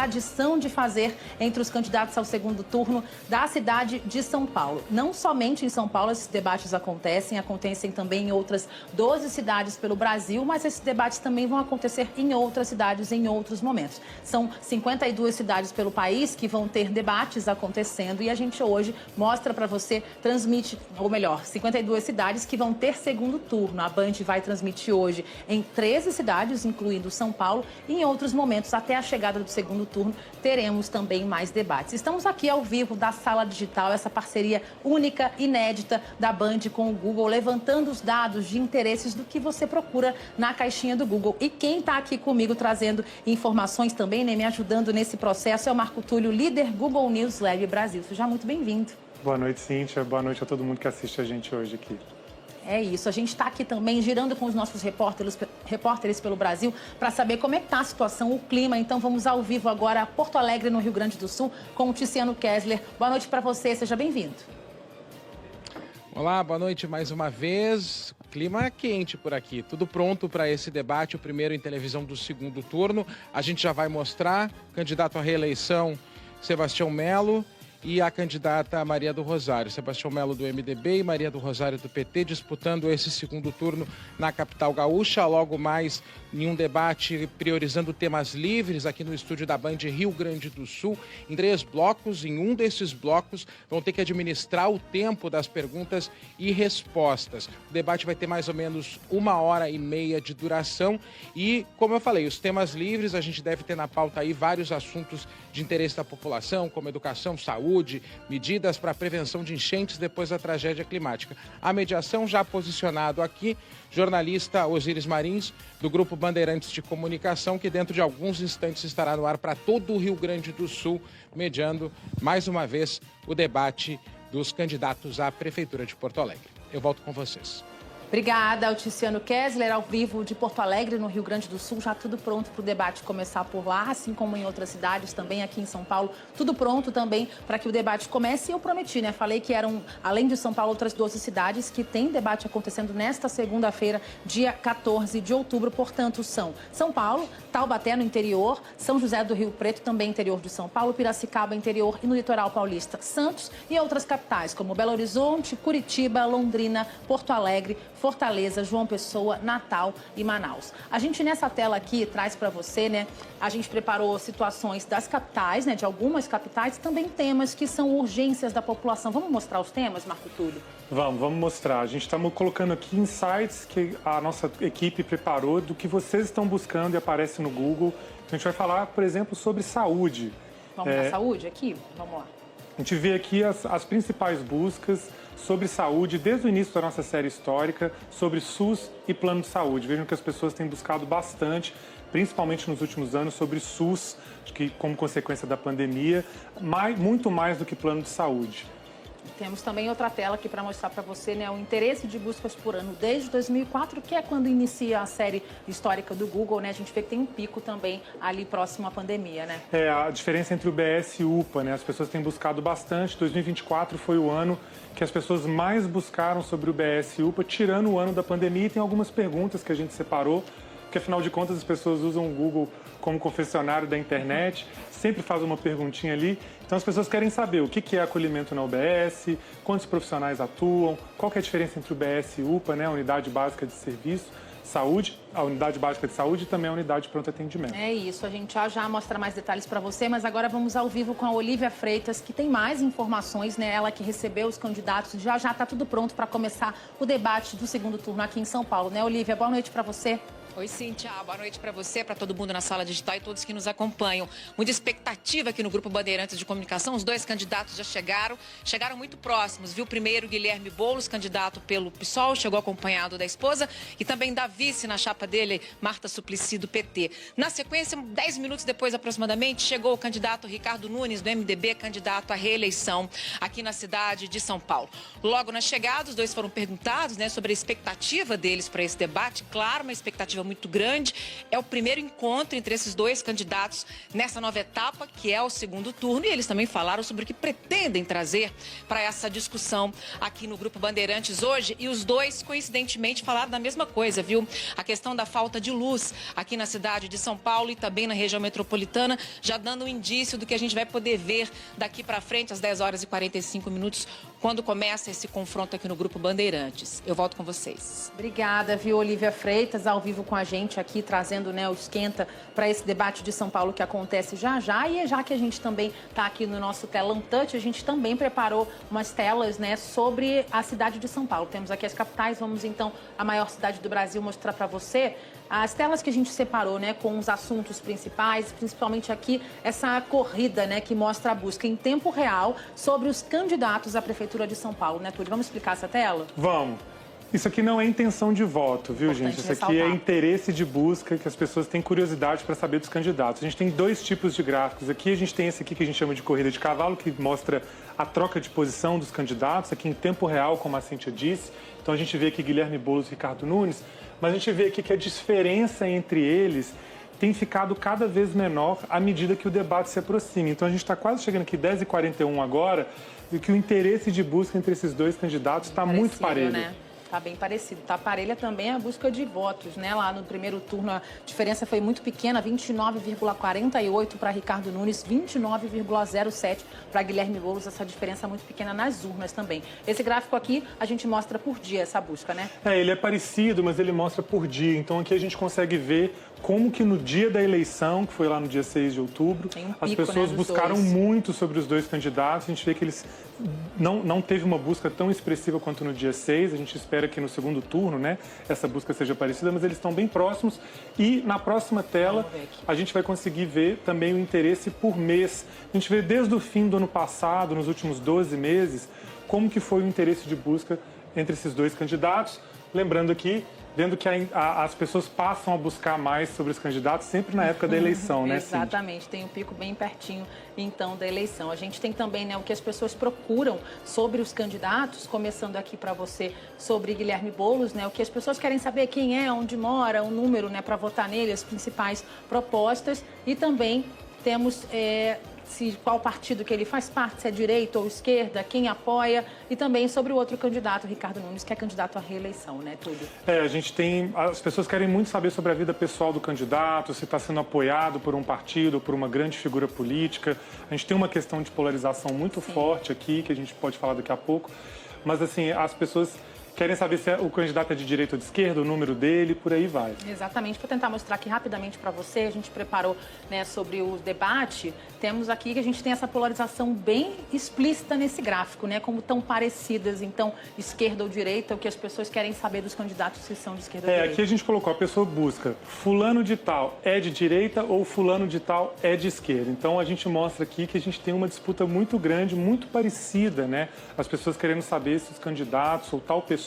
tradição de fazer entre os candidatos ao segundo turno da cidade de São Paulo. Não somente em São Paulo esses debates acontecem também em outras 12 cidades pelo Brasil, mas esses debates também vão acontecer em outras cidades em outros momentos. São 52 cidades pelo país que vão ter debates acontecendo e a gente hoje mostra para você, transmite, ou melhor, 52 cidades que vão ter segundo turno. A Band vai transmitir hoje em 13 cidades, incluindo São Paulo, e em outros momentos, até a chegada do segundo turno, teremos também mais debates. Estamos aqui ao vivo da Sala Digital, essa parceria única, inédita da Band com o Google, levantando os dados de interesses do que você procura na caixinha do Google. E quem está aqui comigo trazendo informações também, né, me ajudando nesse processo, é o Marco Túlio, líder Google News Lab Brasil. Seja muito bem-vindo. Boa noite, Cíntia. Boa noite a todo mundo que assiste a gente hoje aqui. É isso, a gente está aqui também girando com os nossos repórteres pelo Brasil para saber como é que está a situação, o clima. Então vamos ao vivo agora a Porto Alegre, no Rio Grande do Sul, com o Tiziano Kessler. Boa noite para você, seja bem-vindo. Olá, boa noite mais uma vez. Clima quente por aqui, tudo pronto para esse debate, o primeiro em televisão do segundo turno. A gente já vai mostrar, candidato à reeleição, Sebastião Melo, e a candidata Maria do Rosário. Sebastião Melo do MDB e Maria do Rosário do PT disputando esse segundo turno na capital gaúcha. Logo mais em um debate priorizando temas livres aqui no estúdio da Band Rio Grande do Sul, em 3 blocos. Em um desses blocos vão ter que administrar o tempo das perguntas e respostas. O debate vai ter mais ou menos 1h30 de duração e, como eu falei, os temas livres, a gente deve ter na pauta aí vários assuntos de interesse da população, como educação, saúde, medidas para a prevenção de enchentes depois da tragédia climática. A mediação já posicionado aqui, jornalista Osíris Marins, do Grupo Bandeirantes de Comunicação, que dentro de alguns instantes estará no ar para todo o Rio Grande do Sul, mediando mais uma vez o debate dos candidatos à Prefeitura de Porto Alegre. Eu volto com vocês. Obrigada ao Tiziano Kessler, ao vivo de Porto Alegre, no Rio Grande do Sul. Já tudo pronto para o debate começar por lá, assim como em outras cidades, também aqui em São Paulo. Tudo pronto também para que o debate comece. E eu prometi, né? Falei que eram, além de São Paulo, outras 12 cidades que tem debate acontecendo nesta segunda-feira, dia 14 de outubro. Portanto, são São Paulo, Taubaté, no interior, São José do Rio Preto, também interior de São Paulo, Piracicaba, interior, e no litoral paulista, Santos e outras capitais, como Belo Horizonte, Curitiba, Londrina, Porto Alegre, Fortaleza, João Pessoa, Natal e Manaus. A gente nessa tela aqui traz para você, né? A gente preparou situações das capitais, né? De algumas capitais, também temas que são urgências da população. Vamos mostrar os temas, Marco Túlio? Vamos mostrar. A gente está colocando aqui insights que a nossa equipe preparou do que vocês estão buscando e aparece no Google. A gente vai falar, por exemplo, sobre saúde. Vamos na saúde aqui? Vamos lá. A gente vê aqui as principais buscas sobre saúde desde o início da nossa série histórica, sobre SUS e plano de saúde. Vejam que as pessoas têm buscado bastante, principalmente nos últimos anos, sobre SUS, que como consequência da pandemia, muito mais do que plano de saúde. Temos também outra tela aqui para mostrar para você, né, o interesse de buscas por ano desde 2004, que é quando inicia a série histórica do Google, né? A gente vê que tem um pico também ali próximo à pandemia, né? É, a diferença entre o BS e o UPA, né? As pessoas têm buscado bastante. 2024 foi o ano que as pessoas mais buscaram sobre o BS e o UPA, tirando o ano da pandemia. E tem algumas perguntas que a gente separou, porque afinal de contas as pessoas usam o Google como confessionário da internet, sempre faz uma perguntinha ali. Então as pessoas querem saber o que é acolhimento na UBS, quantos profissionais atuam, qual que é a diferença entre o UBS e UPA, né, a Unidade Básica de Serviço, Saúde, a Unidade Básica de Saúde e também a Unidade de Pronto Atendimento. É isso, a gente já mostra mais detalhes para você, mas agora vamos ao vivo com a Olívia Freitas, que tem mais informações, né? Ela que recebeu os candidatos, já está tudo pronto para começar o debate do segundo turno aqui em São Paulo, né, Olívia? Boa noite para você. Oi, Cíntia. Boa noite para você, para todo mundo na sala digital e todos que nos acompanham. Muita expectativa aqui no Grupo Bandeirantes de Comunicação. Os 2 candidatos já chegaram muito próximos, viu? Primeiro, Guilherme Boulos, candidato pelo PSOL, chegou acompanhado da esposa e também da vice na chapa dele, Marta Suplicy, do PT. Na sequência, 10 minutos depois aproximadamente, chegou o candidato Ricardo Nunes, do MDB, candidato à reeleição aqui na cidade de São Paulo. Logo na chegada, os 2 foram perguntados, né, sobre a expectativa deles para esse debate. Claro, uma expectativa muito grande. É o primeiro encontro entre esses dois candidatos nessa nova etapa, que é o segundo turno, e eles também falaram sobre o que pretendem trazer para essa discussão aqui no Grupo Bandeirantes hoje, e os dois, coincidentemente, falaram da mesma coisa, viu? A questão da falta de luz aqui na cidade de São Paulo e também na região metropolitana, já dando um indício do que a gente vai poder ver daqui para frente, às 10 horas e 45 minutos, quando começa esse confronto aqui no Grupo Bandeirantes. Eu volto com vocês. Obrigada, viu, Olívia Freitas, ao vivo com a gente aqui, trazendo, né, o esquenta para esse debate de São Paulo que acontece já já. E já que a gente também está aqui no nosso Telão Touch, a gente também preparou umas telas, né, sobre a cidade de São Paulo. Temos aqui as capitais, vamos então à maior cidade do Brasil mostrar para você as telas que a gente separou, né, com os assuntos principais, principalmente aqui essa corrida, né, que mostra a busca em tempo real sobre os candidatos à Prefeitura de São Paulo, né, Túlio? Vamos explicar essa tela? Vamos. Isso aqui não é intenção de voto, viu, Importante gente? Isso aqui ressaltar. é interesse de busca, que as pessoas têm curiosidade para saber dos candidatos. A gente tem dois tipos de gráficos aqui. A gente tem esse aqui que a gente chama de corrida de cavalo, que mostra a troca de posição dos candidatos, aqui em tempo real, como a Cíntia disse. Então a gente vê aqui Guilherme Boulos e Ricardo Nunes, mas a gente vê aqui que a diferença entre eles tem ficado cada vez menor à medida que o debate se aproxima. Então a gente está quase chegando aqui 10h41 agora, e que o interesse de busca entre esses dois candidatos está muito parelho. Né? Tá bem parecido. Tá parelha também a busca de votos, né? Lá no primeiro turno a diferença foi muito pequena, 29,48 para Ricardo Nunes, 29,07 para Guilherme Boulos. Essa diferença muito pequena nas urnas também. Esse gráfico aqui a gente mostra por dia essa busca, né? Ele é parecido, mas ele mostra por dia. Então aqui a gente consegue ver como que no dia da eleição, que foi lá no dia 6 de outubro, as pessoas buscaram muito sobre os dois candidatos. A gente vê que eles não teve uma busca tão expressiva quanto no dia 6. A gente espera que no segundo turno, né, essa busca seja parecida, mas eles estão bem próximos. E na próxima tela, a gente vai conseguir ver também o interesse por mês. A gente vê desde o fim do ano passado, nos últimos 12 meses, como que foi o interesse de busca entre esses dois candidatos. Lembrando aqui, vendo que as pessoas passam a buscar mais sobre os candidatos sempre na época da eleição, né, Cíntia? Exatamente, tem um pico bem pertinho, então, da eleição. A gente tem também, né, o que as pessoas procuram sobre os candidatos, começando aqui para você sobre Guilherme Boulos, né, o que as pessoas querem saber quem é, onde mora, o número, né, para votar nele, as principais propostas. E também temos qual partido que ele faz parte, se é direita ou esquerda, quem apoia, e também sobre o outro candidato, Ricardo Nunes, que é candidato à reeleição, né, tudo. A gente tem... As pessoas querem muito saber sobre a vida pessoal do candidato, se está sendo apoiado por um partido, por uma grande figura política. A gente tem uma questão de polarização muito forte aqui, que a gente pode falar daqui a pouco. Mas, assim, as pessoas querem saber se o candidato é de direita ou de esquerda, o número dele, por aí vai. Exatamente. Para tentar mostrar aqui rapidamente para você, a gente preparou, né, sobre o debate. Temos aqui que a gente tem essa polarização bem explícita nesse gráfico, né? Como tão parecidas, então, esquerda ou direita, o que as pessoas querem saber dos candidatos se são de esquerda ou direita. Aqui a gente colocou, a pessoa busca fulano de tal é de direita ou fulano de tal é de esquerda. Então a gente mostra aqui que a gente tem uma disputa muito grande, muito parecida, né? As pessoas querendo saber se os candidatos ou tal pessoa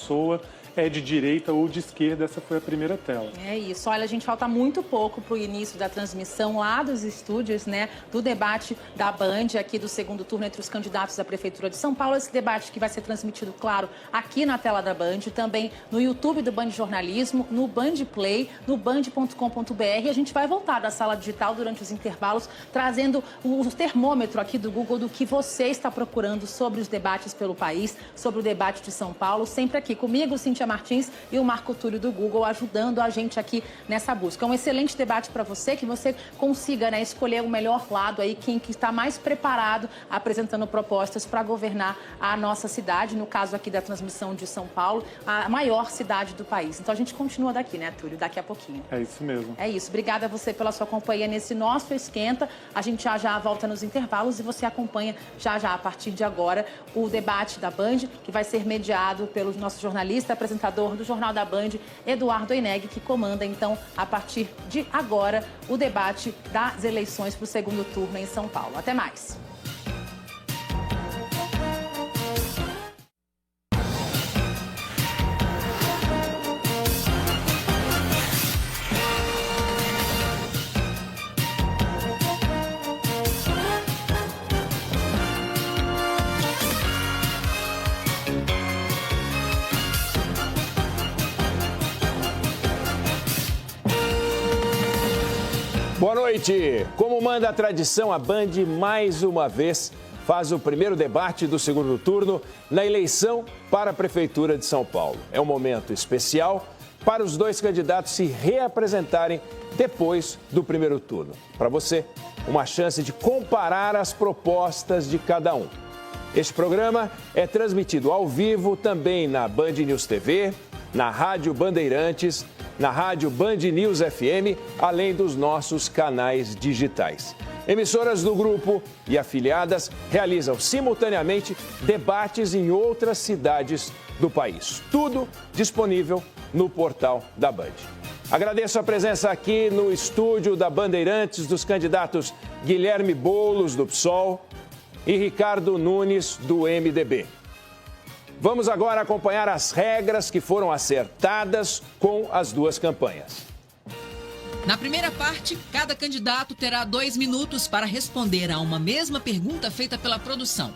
é de direita ou de esquerda. Essa foi a primeira tela. É isso. Olha, a gente falta muito pouco para o início da transmissão lá dos estúdios, né, do debate da Band, aqui do segundo turno entre os candidatos à Prefeitura de São Paulo. Esse debate que vai ser transmitido, claro, aqui na tela da Band, também no YouTube do Band Jornalismo, no Band Play, no band.com.br. E a gente vai voltar da sala digital durante os intervalos, trazendo o termômetro aqui do Google do que você está procurando sobre os debates pelo país, sobre o debate de São Paulo. Sempre aqui comigo, Cíntia Martins e o Marco Túlio do Google ajudando a gente aqui nessa busca. É um excelente debate para você, que você consiga, né, escolher o melhor lado aí, quem que está mais preparado apresentando propostas para governar a nossa cidade, no caso aqui da transmissão de São Paulo, a maior cidade do país. Então a gente continua daqui, né, Túlio, daqui a pouquinho. É isso mesmo. É isso. Obrigada a você pela sua companhia nesse nosso Esquenta. A gente já volta nos intervalos e você acompanha já a partir de agora o debate da Band, que vai ser mediado pelo nosso jornalista, apresentador do Jornal da Band, Eduardo Oineg, que comanda, então, a partir de agora, o debate das eleições para o segundo turno em São Paulo. Até mais. Boa noite. Como manda a tradição, a Band mais uma vez faz o primeiro debate do segundo turno na eleição para a Prefeitura de São Paulo. É um momento especial para os dois candidatos se reapresentarem depois do primeiro turno. Para você, uma chance de comparar as propostas de cada um. Este programa é transmitido ao vivo também na Band News TV, na Rádio Bandeirantes, na Rádio Band News FM, além dos nossos canais digitais. Emissoras do grupo e afiliadas realizam simultaneamente debates em outras cidades do país. Tudo disponível no portal da Band. Agradeço a presença aqui no estúdio da Bandeirantes dos candidatos Guilherme Boulos, do PSOL, e Ricardo Nunes, do MDB. Vamos agora acompanhar as regras que foram acertadas com as duas campanhas. Na primeira parte, cada candidato terá 2 minutos para responder a uma mesma pergunta feita pela produção.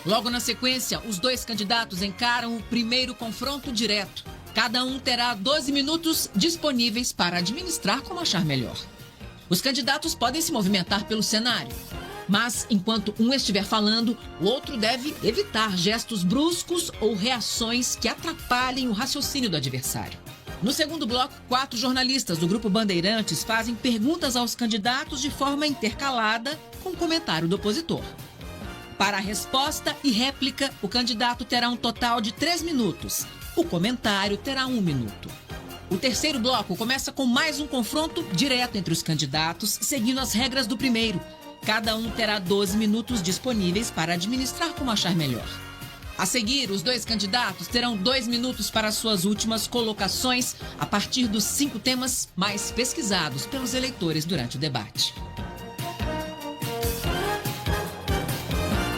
Logo na sequência, os dois candidatos encaram o primeiro confronto direto. Cada um terá 12 minutos disponíveis para administrar como achar melhor. Os candidatos podem se movimentar pelo cenário, mas enquanto um estiver falando, o outro deve evitar gestos bruscos ou reações que atrapalhem o raciocínio do adversário. No segundo bloco, 4 jornalistas do Grupo Bandeirantes fazem perguntas aos candidatos de forma intercalada com o comentário do opositor. Para a resposta e réplica, o candidato terá um total de 3 minutos. O comentário terá 1 minuto. O terceiro bloco começa com mais um confronto direto entre os candidatos, seguindo as regras do primeiro. Cada um terá 12 minutos disponíveis para administrar como achar melhor. A seguir, os dois candidatos terão 2 minutos para suas últimas colocações a partir dos 5 temas mais pesquisados pelos eleitores durante o debate.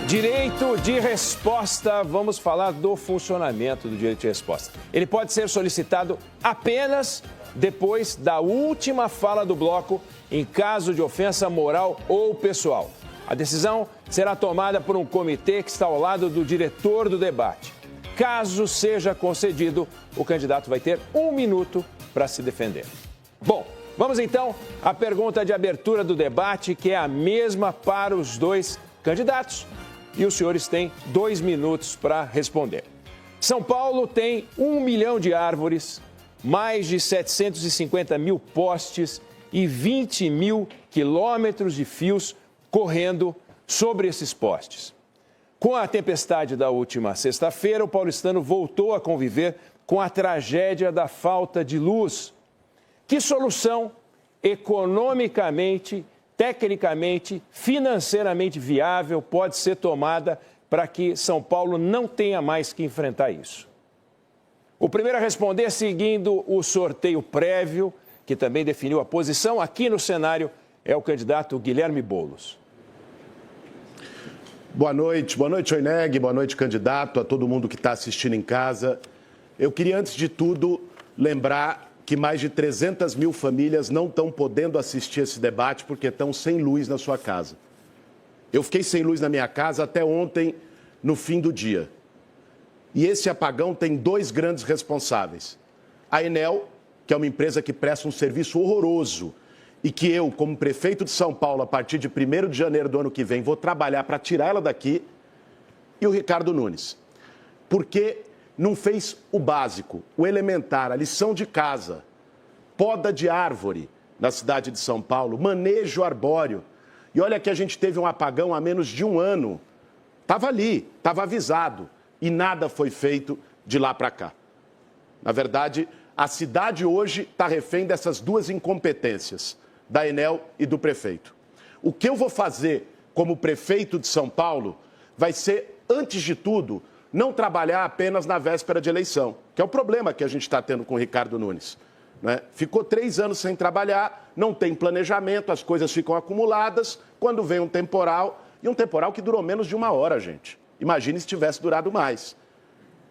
Direito de resposta. Vamos falar do funcionamento do direito de resposta. Ele pode ser solicitado apenas depois da última fala do bloco, em caso de ofensa moral ou pessoal. A decisão será tomada por um comitê que está ao lado do diretor do debate. Caso seja concedido, o candidato vai ter 1 minuto para se defender. Bom, vamos então à pergunta de abertura do debate, que é a mesma para os dois candidatos. E os senhores têm 2 minutos para responder. São Paulo tem 1 milhão de árvores, mais de 750 mil postes e 20 mil quilômetros de fios correndo sobre esses postes. Com a tempestade da última sexta-feira, o paulistano voltou a conviver com a tragédia da falta de luz. Que solução economicamente, tecnicamente, financeiramente viável pode ser tomada para que São Paulo não tenha mais que enfrentar isso? O primeiro a responder, seguindo o sorteio prévio, que também definiu a posição aqui no cenário, é o candidato Guilherme Boulos. Boa noite, Oineg, boa noite, candidato, a todo mundo que está assistindo em casa. Eu queria, antes de tudo, lembrar que mais de 300 mil famílias não estão podendo assistir esse debate porque estão sem luz na sua casa. Eu fiquei sem luz na minha casa até ontem, no fim do dia. E esse apagão tem 2 grandes responsáveis. A Enel, que é uma empresa que presta um serviço horroroso e que eu, como prefeito de São Paulo, a partir de 1º de janeiro do ano que vem, vou trabalhar para tirar ela daqui, e o Ricardo Nunes. Porque não fez o básico, o elementar, a lição de casa, poda de árvore na cidade de São Paulo, manejo arbóreo. E olha que a gente teve um apagão há menos de 1 ano. Estava ali, estava avisado. E nada foi feito de lá para cá. Na verdade, a cidade hoje está refém dessas 2 incompetências, da Enel e do prefeito. O que eu vou fazer como prefeito de São Paulo vai ser, antes de tudo, não trabalhar apenas na véspera de eleição, que é o problema que a gente está tendo com o Ricardo Nunes. Né? Ficou 3 anos sem trabalhar, não tem planejamento, as coisas ficam acumuladas, quando vem um temporal, e um temporal que durou menos de 1 hora, gente. Imagine se tivesse durado mais.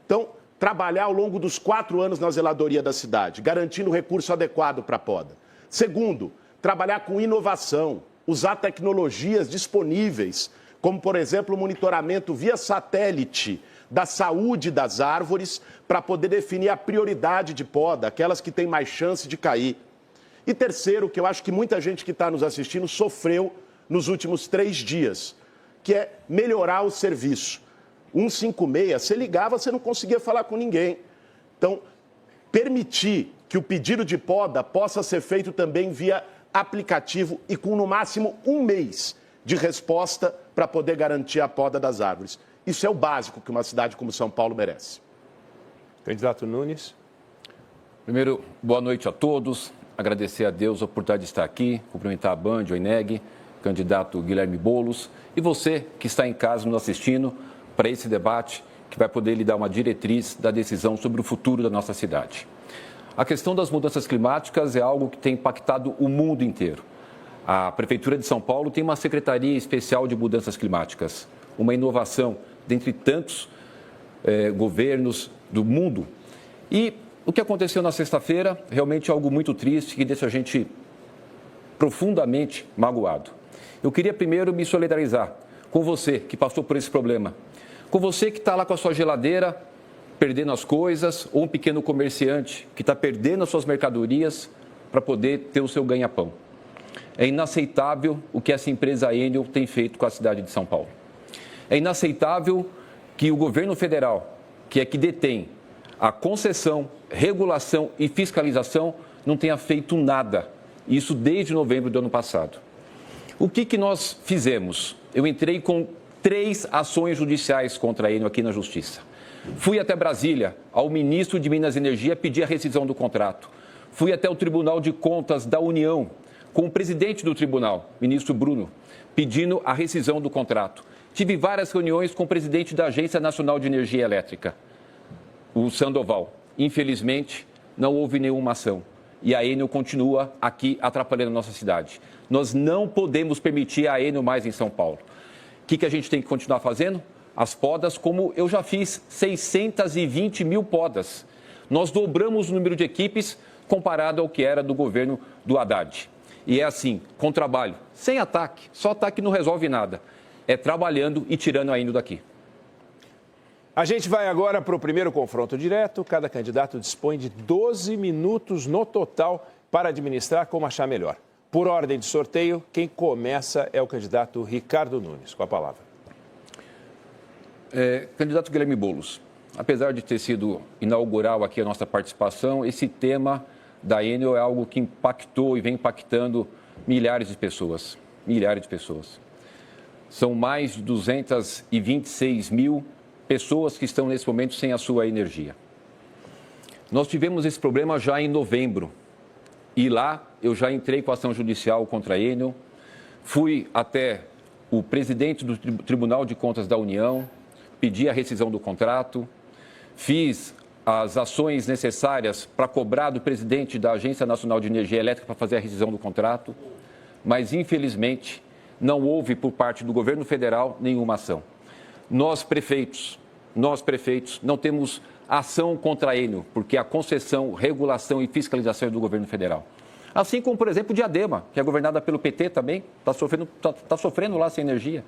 Então, trabalhar ao longo dos 4 anos na zeladoria da cidade, garantindo recurso adequado para a poda. Segundo, trabalhar com inovação, usar tecnologias disponíveis, como, por exemplo, o monitoramento via satélite da saúde das árvores, para poder definir a prioridade de poda, aquelas que têm mais chance de cair. E terceiro, que eu acho que muita gente que está nos assistindo sofreu nos últimos 3 dias, que é melhorar o serviço. 156, você ligava, você não conseguia falar com ninguém. Então, permitir que o pedido de poda possa ser feito também via aplicativo e com no máximo 1 mês de resposta para poder garantir a poda das árvores. Isso é o básico que uma cidade como São Paulo merece. Candidato Nunes. Primeiro, boa noite a todos. Agradecer a Deus a oportunidade de estar aqui, cumprimentar a Band, o INEG, candidato Guilherme Boulos e você que está em casa nos assistindo para esse debate que vai poder lhe dar uma diretriz da decisão sobre o futuro da nossa cidade. A questão das mudanças climáticas é algo que tem impactado o mundo inteiro. A Prefeitura de São Paulo tem uma Secretaria Especial de Mudanças Climáticas, uma inovação dentre tantos governos do mundo. E o que aconteceu na sexta-feira realmente é algo muito triste que deixa a gente profundamente magoado. Eu queria primeiro me solidarizar com você que passou por esse problema, com você que está lá com a sua geladeira perdendo as coisas, ou um pequeno comerciante que está perdendo as suas mercadorias para poder ter o seu ganha-pão. É inaceitável o que essa empresa Enel tem feito com a cidade de São Paulo. É inaceitável que o governo federal, que é que detém a concessão, regulação e fiscalização, não tenha feito nada. Isso desde novembro do ano passado. O que nós fizemos? Eu entrei com 3 ações judiciais contra a Enel aqui na Justiça. Fui até Brasília, ao ministro de Minas e Energia, pedir a rescisão do contrato. Fui até o Tribunal de Contas da União, com o presidente do tribunal, ministro Bruno, pedindo a rescisão do contrato. Tive várias reuniões com o presidente da Agência Nacional de Energia Elétrica, o Sandoval. Infelizmente, não houve nenhuma ação. E a Enel continua aqui atrapalhando a nossa cidade. Nós não podemos permitir a Enel mais em São Paulo. O que a gente tem que continuar fazendo? As podas, como eu já fiz 620 mil podas. Nós dobramos o número de equipes comparado ao que era do governo do Haddad. E é assim, com trabalho, sem ataque, só ataque não resolve nada. É trabalhando e tirando a Enel daqui. A gente vai agora para o primeiro confronto direto. Cada candidato dispõe de 12 minutos no total para administrar como achar melhor. Por ordem de sorteio, quem começa é o candidato Ricardo Nunes. Com a palavra. Candidato Guilherme Boulos, apesar de ter sido inaugural aqui a nossa participação, esse tema da Enel é algo que impactou e vem impactando milhares de pessoas. Milhares de pessoas. São mais de 226 mil pessoas que estão nesse momento sem a sua energia. Nós tivemos esse problema já em novembro e lá eu já entrei com ação judicial contra a Enel, fui até o presidente do Tribunal de Contas da União, pedi a rescisão do contrato, fiz as ações necessárias para cobrar do presidente da Agência Nacional de Energia Elétrica para fazer a rescisão do contrato, mas infelizmente não houve por parte do governo federal nenhuma ação. Nós prefeitos, não temos ação contra a Enel, porque a concessão, regulação e fiscalização é do governo federal. Assim como, por exemplo, Diadema, que é governada pelo PT também, está sofrendo lá sem energia.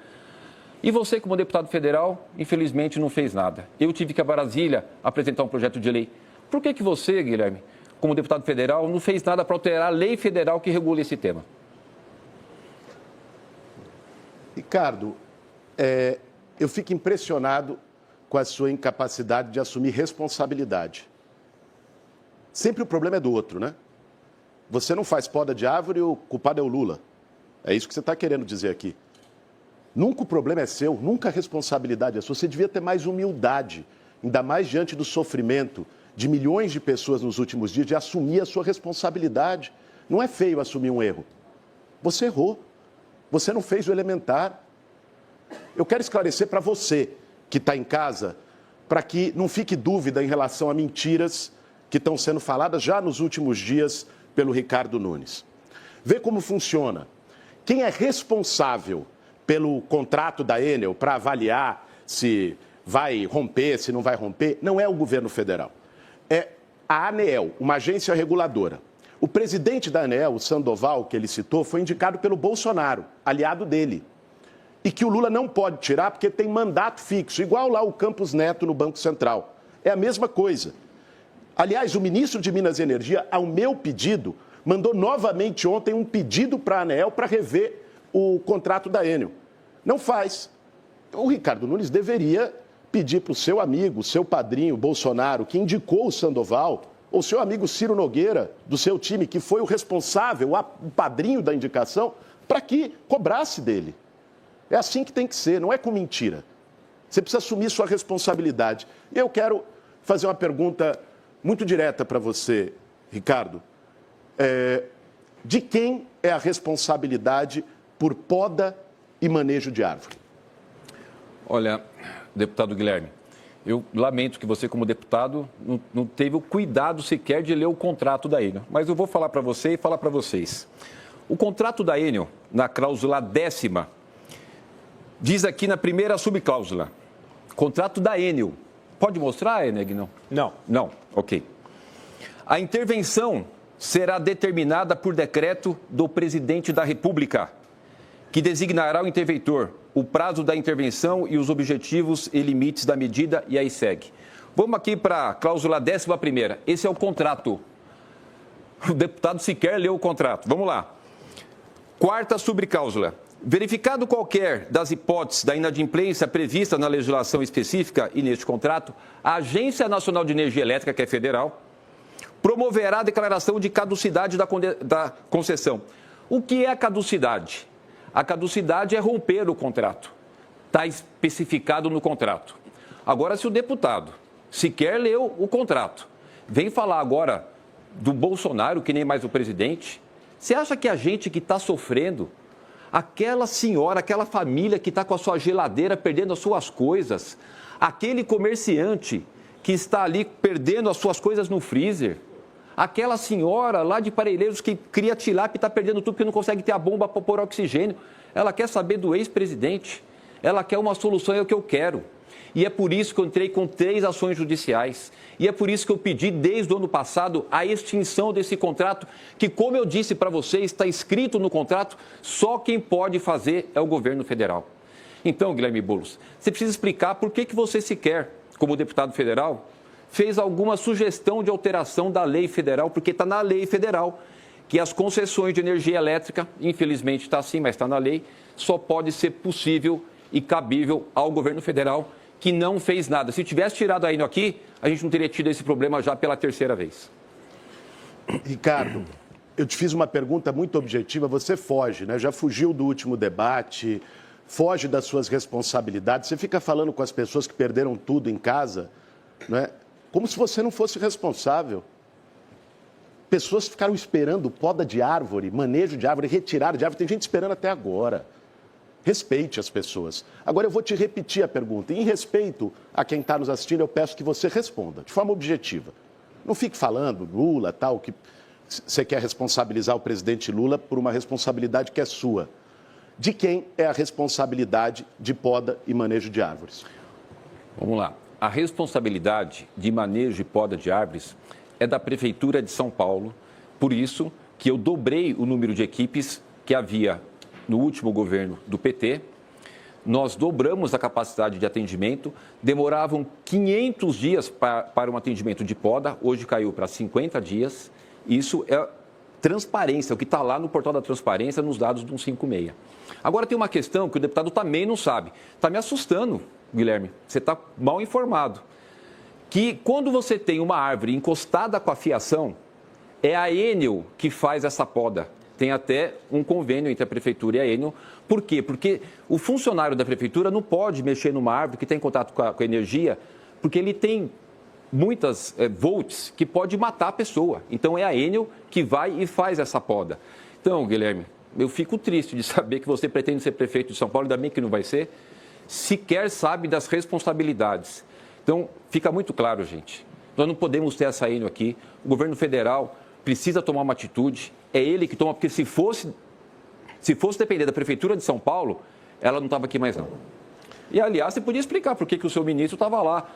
E você, como deputado federal, infelizmente não fez nada. Eu tive que ir a Brasília apresentar um projeto de lei. Por que você, Guilherme, como deputado federal, não fez nada para alterar a lei federal que regula esse tema? Ricardo, eu fico impressionado com a sua incapacidade de assumir responsabilidade. Sempre o problema é do outro, né? Você não faz poda de árvore, o culpado é o Lula. É isso que você está querendo dizer aqui. Nunca o problema é seu, nunca a responsabilidade é sua. Você devia ter mais humildade, ainda mais diante do sofrimento de milhões de pessoas nos últimos dias, de assumir a sua responsabilidade. Não é feio assumir um erro. Você errou. Você não fez o elementar. Eu quero esclarecer para você que está em casa, para que não fique dúvida em relação a mentiras que estão sendo faladas já nos últimos dias pelo Ricardo Nunes. Vê como funciona. Quem é responsável pelo contrato da Enel para avaliar se vai romper, se não vai romper, não é o governo federal. É a ANEEL, uma agência reguladora. O presidente da ANEEL, o Sandoval, que ele citou, foi indicado pelo Bolsonaro, aliado dele. E que o Lula não pode tirar porque tem mandato fixo, igual lá o Campos Neto no Banco Central. É a mesma coisa. Aliás, o ministro de Minas e Energia, ao meu pedido, mandou novamente ontem um pedido para a ANEEL para rever o contrato da Enel. Não faz. O Ricardo Nunes deveria pedir para o seu amigo, seu padrinho, Bolsonaro, que indicou o Sandoval, ou seu amigo Ciro Nogueira, do seu time, que foi o responsável, o padrinho da indicação, para que cobrasse dele. É assim que tem que ser, não é com mentira. Você precisa assumir sua responsabilidade. E eu quero fazer uma pergunta muito direta para você, Ricardo. De quem é a responsabilidade por poda e manejo de árvore? Olha, deputado Guilherme, eu lamento que você, como deputado, não teve o cuidado sequer de ler o contrato da Enel. Mas eu vou falar para você e falar para vocês. O contrato da Enel, na cláusula 10ª, diz aqui na primeira subcláusula, contrato da Enel. Pode mostrar, Eneg? Não? Não. Não, ok. A intervenção será determinada por decreto do presidente da República, que designará o interventor, o prazo da intervenção e os objetivos e limites da medida, e aí segue. Vamos aqui para a cláusula 11ª. Esse é o contrato. O deputado sequer leu o contrato. Vamos lá. 4ª subcláusula. Verificado qualquer das hipóteses da inadimplência prevista na legislação específica e neste contrato, a Agência Nacional de Energia Elétrica, que é federal, promoverá a declaração de caducidade da concessão. O que é a caducidade? A caducidade é romper o contrato. Está especificado no contrato. Agora, se o deputado sequer leu o contrato, vem falar agora do Bolsonaro, que nem mais o presidente, você acha que a gente que está sofrendo, aquela senhora, aquela família que está com a sua geladeira perdendo as suas coisas, aquele comerciante que está ali perdendo as suas coisas no freezer, aquela senhora lá de Parelheiros que cria tilápia e está perdendo tudo porque não consegue ter a bomba para pôr oxigênio, ela quer saber do ex-presidente, ela quer uma solução, é o que eu quero. E é por isso que eu entrei com 3 ações judiciais. E é por isso que eu pedi desde o ano passado a extinção desse contrato, que, como eu disse para vocês, está escrito no contrato, só quem pode fazer é o governo federal. Então, Guilherme Boulos, você precisa explicar por que você sequer, como deputado federal, fez alguma sugestão de alteração da lei federal, porque está na lei federal que as concessões de energia elétrica, infelizmente está assim, mas está na lei, só pode ser possível e cabível ao governo federal, que não fez nada. Se tivesse tirado a Enel aqui, a gente não teria tido esse problema já pela 3ª vez. Ricardo, eu te fiz uma pergunta muito objetiva, você foge, né? Já fugiu do último debate, foge das suas responsabilidades, você fica falando com as pessoas que perderam tudo em casa, né? Como se você não fosse responsável. Pessoas ficaram esperando poda de árvore, manejo de árvore, retirada de árvore, tem gente esperando até agora. Respeite as pessoas. Agora eu vou te repetir a pergunta. E em respeito a quem está nos assistindo, eu peço que você responda, de forma objetiva. Não fique falando, Lula, tal, que você quer responsabilizar o presidente Lula por uma responsabilidade que é sua. De quem é a responsabilidade de poda e manejo de árvores? Vamos lá. A responsabilidade de manejo e poda de árvores é da Prefeitura de São Paulo. Por isso que eu dobrei o número de equipes que havia no último governo do PT, nós dobramos a capacidade de atendimento, demoravam 500 dias para um atendimento de poda, hoje caiu para 50 dias. Isso é transparência, o que está lá no portal da transparência, nos dados do 156. Agora tem uma questão que o deputado também não sabe. Está me assustando, Guilherme, você está mal informado. Que quando você tem uma árvore encostada com a fiação, é a Enel que faz essa poda. Tem até um convênio entre a Prefeitura e a Enel. Por quê? Porque o funcionário da Prefeitura não pode mexer numa árvore que está em contato com a energia, porque ele tem muitas volts que pode matar a pessoa. Então, é a Enel que vai e faz essa poda. Então, Guilherme, eu fico triste de saber que você pretende ser prefeito de São Paulo, ainda bem que não vai ser, sequer sabe das responsabilidades. Então, fica muito claro, gente. Nós não podemos ter essa Enel aqui. O governo federal precisa tomar uma atitude. É ele que toma, porque se fosse depender da Prefeitura de São Paulo, ela não estava aqui mais não. E, aliás, você podia explicar por que o seu ministro estava lá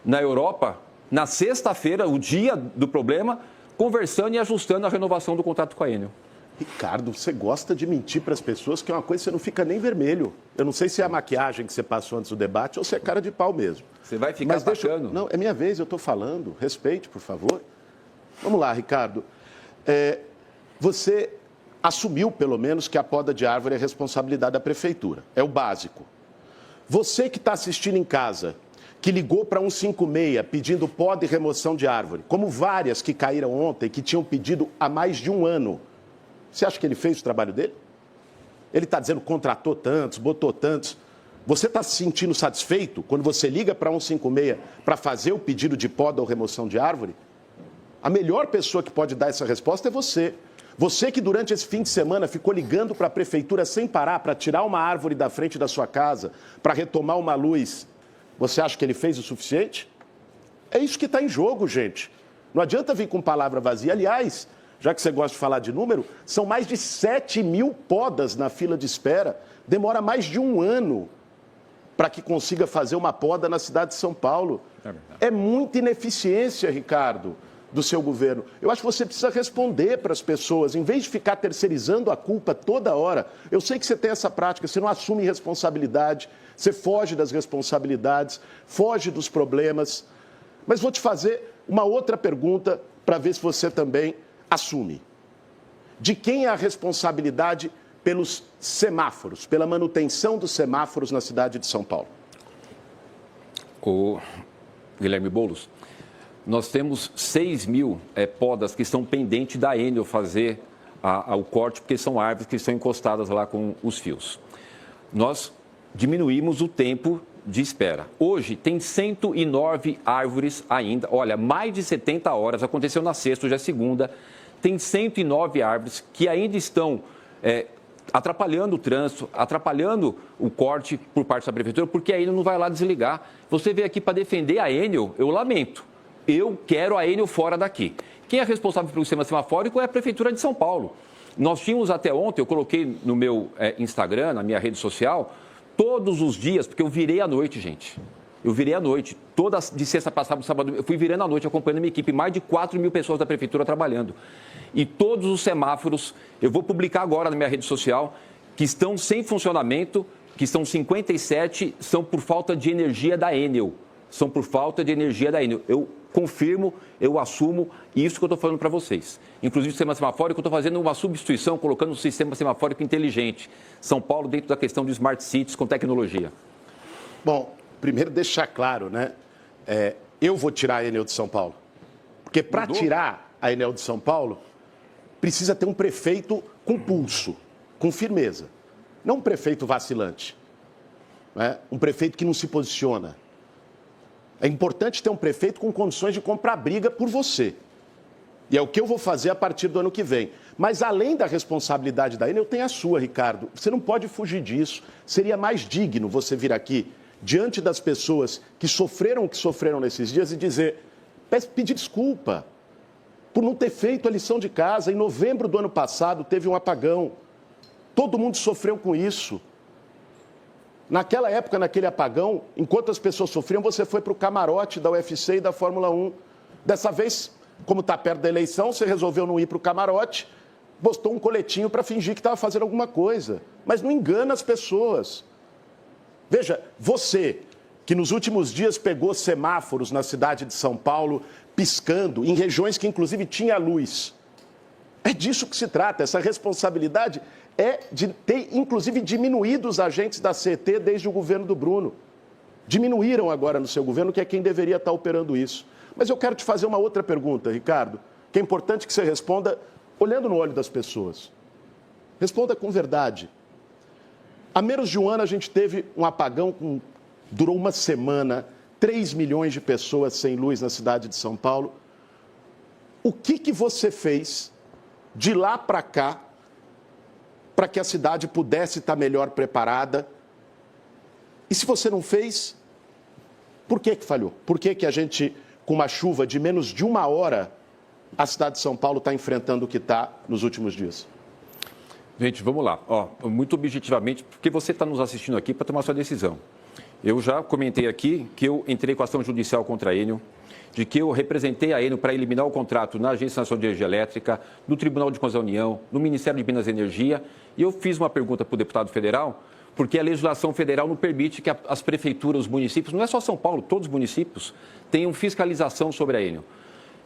na Europa, na sexta-feira, o dia do problema, conversando e ajustando a renovação do contrato com a Enel. Ricardo, você gosta de mentir para as pessoas, que é uma coisa que você não fica nem vermelho. Eu não sei se é a maquiagem que você passou antes do debate ou se é cara de pau mesmo. Você vai ficar bacana. Não, é minha vez, eu estou falando. Respeite, por favor. Vamos lá, Ricardo. você assumiu, pelo menos, que a poda de árvore é responsabilidade da prefeitura. É o básico. Você que está assistindo em casa, que ligou para 156 pedindo poda e remoção de árvore, como várias que caíram ontem, que tinham pedido há mais de um ano, você acha que ele fez o trabalho dele? Ele está dizendo contratou tantos, botou tantos. Você está se sentindo satisfeito quando você liga para 156 para fazer o pedido de poda ou remoção de árvore? A melhor pessoa que pode dar essa resposta é você. Você que durante esse fim de semana ficou ligando para a prefeitura sem parar para tirar uma árvore da frente da sua casa, para retomar uma luz, você acha que ele fez o suficiente? É isso que está em jogo, gente. Não adianta vir com palavra vazia. Aliás, já que você gosta de falar de número, são mais de 7 mil podas na fila de espera. Demora mais de um ano para que consiga fazer uma poda na cidade de São Paulo. É muita ineficiência, Ricardo, do seu governo. Eu acho que você precisa responder para as pessoas, em vez de ficar terceirizando a culpa toda hora. Eu sei que você tem essa prática, você não assume responsabilidade, você foge das responsabilidades, foge dos problemas. Mas vou te fazer uma outra pergunta para ver se você também assume. De quem é a responsabilidade pelos semáforos, pela manutenção dos semáforos na cidade de São Paulo? O Guilherme Boulos, nós temos 6 mil podas que estão pendentes da Enel fazer o corte, porque são árvores que estão encostadas lá com os fios. Nós diminuímos o tempo de espera. Hoje tem 109 árvores ainda, olha, mais de 70 horas, aconteceu na sexta, hoje é segunda, tem 109 árvores que ainda estão atrapalhando o trânsito, atrapalhando o corte por parte da prefeitura, porque a Enel não vai lá desligar. Você veio aqui para defender a Enel, eu lamento. Eu quero a Enel fora daqui. Quem é responsável pelo sistema semafórico é a Prefeitura de São Paulo. Nós tínhamos até ontem, eu coloquei no meu Instagram, na minha rede social, todos os dias, porque eu virei à noite, gente. Eu virei à noite. De sexta para sábado, eu fui virando à noite, acompanhando a minha equipe. Mais de 4 mil pessoas da Prefeitura trabalhando. E todos os semáforos, eu vou publicar agora na minha rede social, que estão sem funcionamento, que são 57, são por falta de energia da Enel. São por falta de energia da Enel. Eu confirmo, eu assumo, e isso que eu estou falando para vocês. Inclusive o sistema semafórico, eu estou fazendo uma substituição, colocando um sistema semafórico inteligente. São Paulo dentro da questão de smart cities com tecnologia. Bom, primeiro deixar claro, né? Eu vou tirar a Enel de São Paulo. Porque para tirar a Enel de São Paulo, precisa ter um prefeito com pulso, com firmeza. Não um prefeito vacilante. Né? Um prefeito que não se posiciona. É importante ter um prefeito com condições de comprar briga por você. E é o que eu vou fazer a partir do ano que vem. Mas além da responsabilidade da Enel, tem a sua, Ricardo. Você não pode fugir disso. Seria mais digno você vir aqui, diante das pessoas que sofreram o que sofreram nesses dias, e dizer, pedir desculpa por não ter feito a lição de casa. Em novembro do ano passado, teve um apagão. Todo mundo sofreu com isso. Naquela época, naquele apagão, enquanto as pessoas sofriam, você foi para o camarote da UFC e da Fórmula 1. Dessa vez, como está perto da eleição, você resolveu não ir para o camarote, postou um coletinho para fingir que estava fazendo alguma coisa. Mas não engana as pessoas. Veja, você, que nos últimos dias pegou semáforos na cidade de São Paulo, piscando, em regiões que inclusive tinha luz. É disso que se trata, essa responsabilidade é de ter, inclusive, diminuído os agentes da CET desde o governo do Bruno. Diminuíram agora no seu governo, que é quem deveria estar operando isso. Mas eu quero te fazer uma outra pergunta, Ricardo, que é importante que você responda olhando no olho das pessoas. Responda com verdade. Há menos de um ano a gente teve um apagão que durou uma semana, 3 milhões de pessoas sem luz na cidade de São Paulo. O que você fez de lá para cá para que a cidade pudesse estar melhor preparada? E se você não fez, por que falhou? Por que a gente, com uma chuva de menos de uma hora, a cidade de São Paulo está enfrentando o que está nos últimos dias? Gente, vamos lá. Muito objetivamente, porque você está nos assistindo aqui para tomar sua decisão. Eu já comentei aqui que eu entrei com ação judicial contra a Enel, de que eu representei a Enel para eliminar o contrato na Agência Nacional de Energia Elétrica, no Tribunal de Contas da União, no Ministério de Minas e Energia. E eu fiz uma pergunta para o deputado federal, porque a legislação federal não permite que as prefeituras, os municípios, não é só São Paulo, todos os municípios, tenham fiscalização sobre a Enel.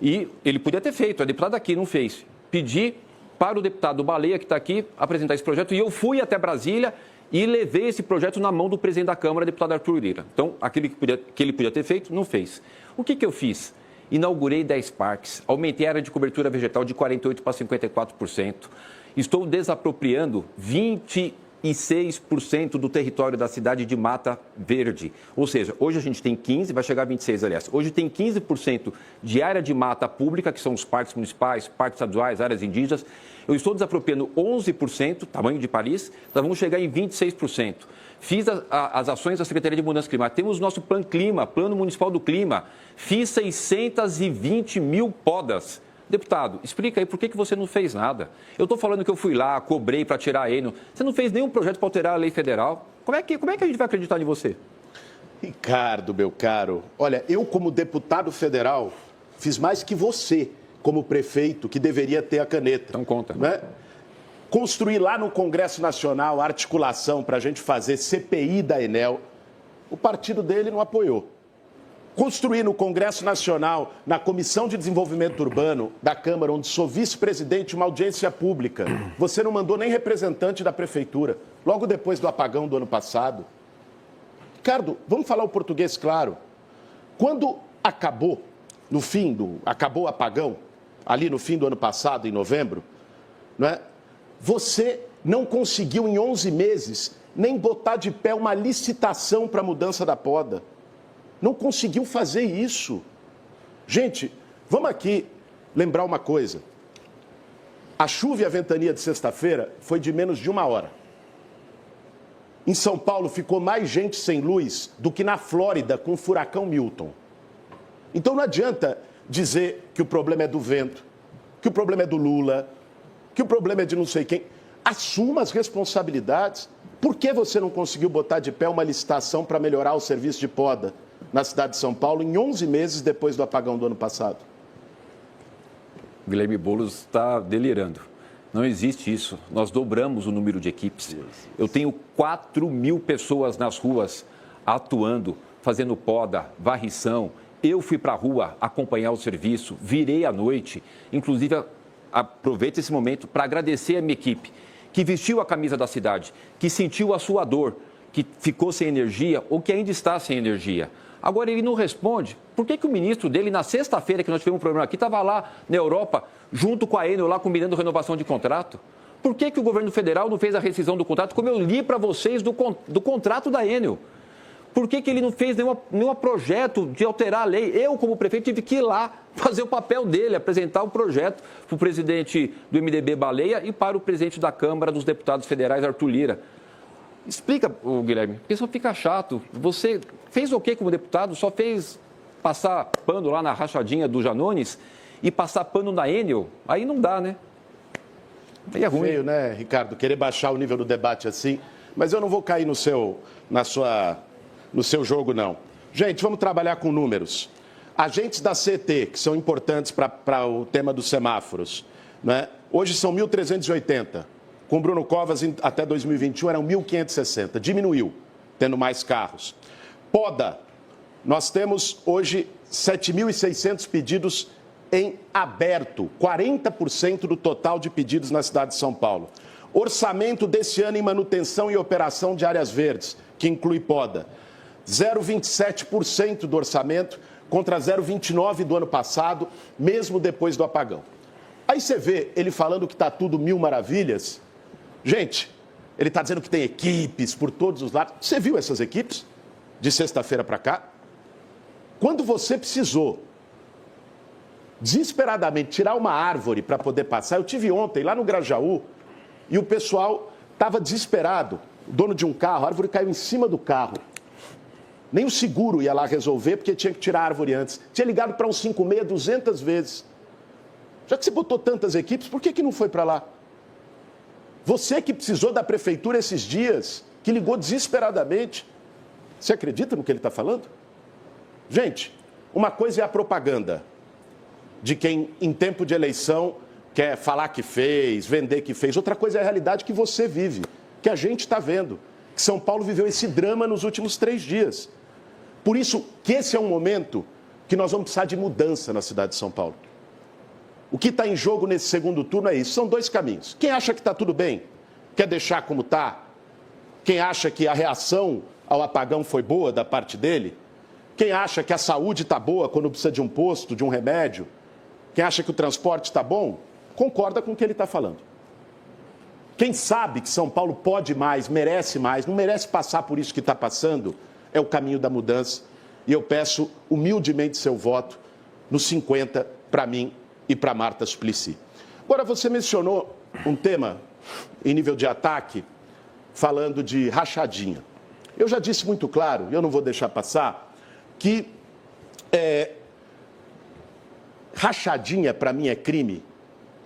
E ele podia ter feito, a deputada aqui não fez. pedi para o deputado Baleia, que está aqui, apresentar esse projeto, e eu fui até Brasília e levei esse projeto na mão do presidente da Câmara, deputado Arthur Lira. Então, aquilo que ele podia ter feito, não fez. O que eu fiz? Inaugurei 10 parques, aumentei a área de cobertura vegetal de 48% para 54%. Estou desapropriando 26% do território da cidade de mata verde. Ou seja, hoje a gente tem 15%, vai chegar a 26%, aliás. Hoje tem 15% de área de mata pública, que são os parques municipais, parques estaduais, áreas indígenas. Eu estou desapropriando 11%, tamanho de Paris, nós vamos chegar em 26%. Fiz as ações da Secretaria de Mudança Climática. Temos o nosso Plano Clima, Plano Municipal do Clima. Fiz 620 mil podas. Deputado, explica aí por que você não fez nada. Eu estou falando que eu fui lá, cobrei para tirar a Enel. Você não fez nenhum projeto para alterar a lei federal. Como é que a gente vai acreditar em você? Ricardo, meu caro, olha, eu como deputado federal fiz mais que você como prefeito, que deveria ter a caneta. Então conta. Né? Construir lá no Congresso Nacional a articulação para a gente fazer CPI da Enel, o partido dele não apoiou. Construir no Congresso Nacional, na Comissão de Desenvolvimento Urbano da Câmara, onde sou vice-presidente, uma audiência pública, você não mandou nem representante da Prefeitura, logo depois do apagão do ano passado. Ricardo, vamos falar o português claro. Quando acabou, acabou o apagão, ali no fim do ano passado, em novembro, não é? Você não conseguiu em 11 meses nem botar de pé uma licitação para a mudança da poda. Não conseguiu fazer isso. Gente, vamos aqui lembrar uma coisa. A chuva e a ventania de sexta-feira foi de menos de 1 hora. Em São Paulo ficou mais gente sem luz do que na Flórida com o furacão Milton. Então não adianta dizer que o problema é do vento, que o problema é do Lula, que o problema é de não sei quem. Assuma as responsabilidades. Por que você não conseguiu botar de pé uma licitação para melhorar o serviço de poda na cidade de São Paulo em 11 meses depois do apagão do ano passado? Guilherme Boulos está delirando. Não existe isso. Nós dobramos o número de equipes. Eu tenho 4 mil pessoas nas ruas atuando, fazendo poda, varrição. Eu fui para a rua acompanhar o serviço, virei à noite. Inclusive, aproveito esse momento para agradecer a minha equipe, que vestiu a camisa da cidade, que sentiu a sua dor, que ficou sem energia ou que ainda está sem energia. Agora, ele não responde. Por que o ministro dele, na sexta-feira que nós tivemos um problema aqui, estava lá na Europa, junto com a Enel, lá combinando renovação de contrato? Por que o governo federal não fez a rescisão do contrato, como eu li para vocês do contrato da Enel? Por que ele não fez nenhum projeto de alterar a lei? Eu, como prefeito, tive que ir lá fazer o papel dele, apresentar o projeto para o presidente do MDB, Baleia, e para o presidente da Câmara dos Deputados Federais, Arthur Lira. Explica, Guilherme, porque isso fica chato. Você fez o quê como deputado? Só fez passar pano lá na rachadinha do Janones e passar pano na Enel? Aí não dá, né? Aí é ruim. Feio, né, Ricardo? Querer baixar o nível do debate assim. Mas eu não vou cair no seu jogo, não. Gente, vamos trabalhar com números. Agentes da CET, que são importantes para o tema dos semáforos, né? Hoje são 1.380. Com o Bruno Covas, até 2021, eram 1.560. Diminuiu, tendo mais carros. Poda, nós temos hoje 7.600 pedidos em aberto, 40% do total de pedidos na cidade de São Paulo. Orçamento desse ano em manutenção e operação de áreas verdes, que inclui poda. 0,27% do orçamento contra 0,29% do ano passado, mesmo depois do apagão. Aí você vê ele falando que está tudo mil maravilhas. Gente, ele está dizendo que tem equipes por todos os lados. Você viu essas equipes de sexta-feira para cá? Quando você precisou desesperadamente tirar uma árvore para poder passar, eu tive ontem lá no Grajaú e o pessoal estava desesperado. O dono de um carro, a árvore caiu em cima do carro. Nem o seguro ia lá resolver, porque tinha que tirar a árvore antes. Tinha ligado para um 56 200 vezes. Já que você botou tantas equipes, por que não foi para lá? Você que precisou da prefeitura esses dias, que ligou desesperadamente. Você acredita no que ele está falando? Gente, uma coisa é a propaganda de quem, em tempo de eleição, quer falar que fez, vender que fez. Outra coisa é a realidade que você vive, que a gente está vendo. Que São Paulo viveu esse drama nos últimos 3 dias. Por isso que esse é um momento que nós vamos precisar de mudança na cidade de São Paulo. O que está em jogo nesse segundo turno é isso. São dois caminhos. Quem acha que está tudo bem, quer deixar como está. Quem acha que a reação ao apagão foi boa da parte dele. Quem acha que a saúde está boa quando precisa de um posto, de um remédio. Quem acha que o transporte está bom, concorda com o que ele está falando. Quem sabe que São Paulo pode mais, merece mais, não merece passar por isso que está passando, é o caminho da mudança. E eu peço humildemente seu voto no 50 para mim e para Marta Suplicy. Agora, você mencionou um tema em nível de ataque, falando de rachadinha. Eu já disse muito claro, e eu não vou deixar passar, que rachadinha para mim é crime,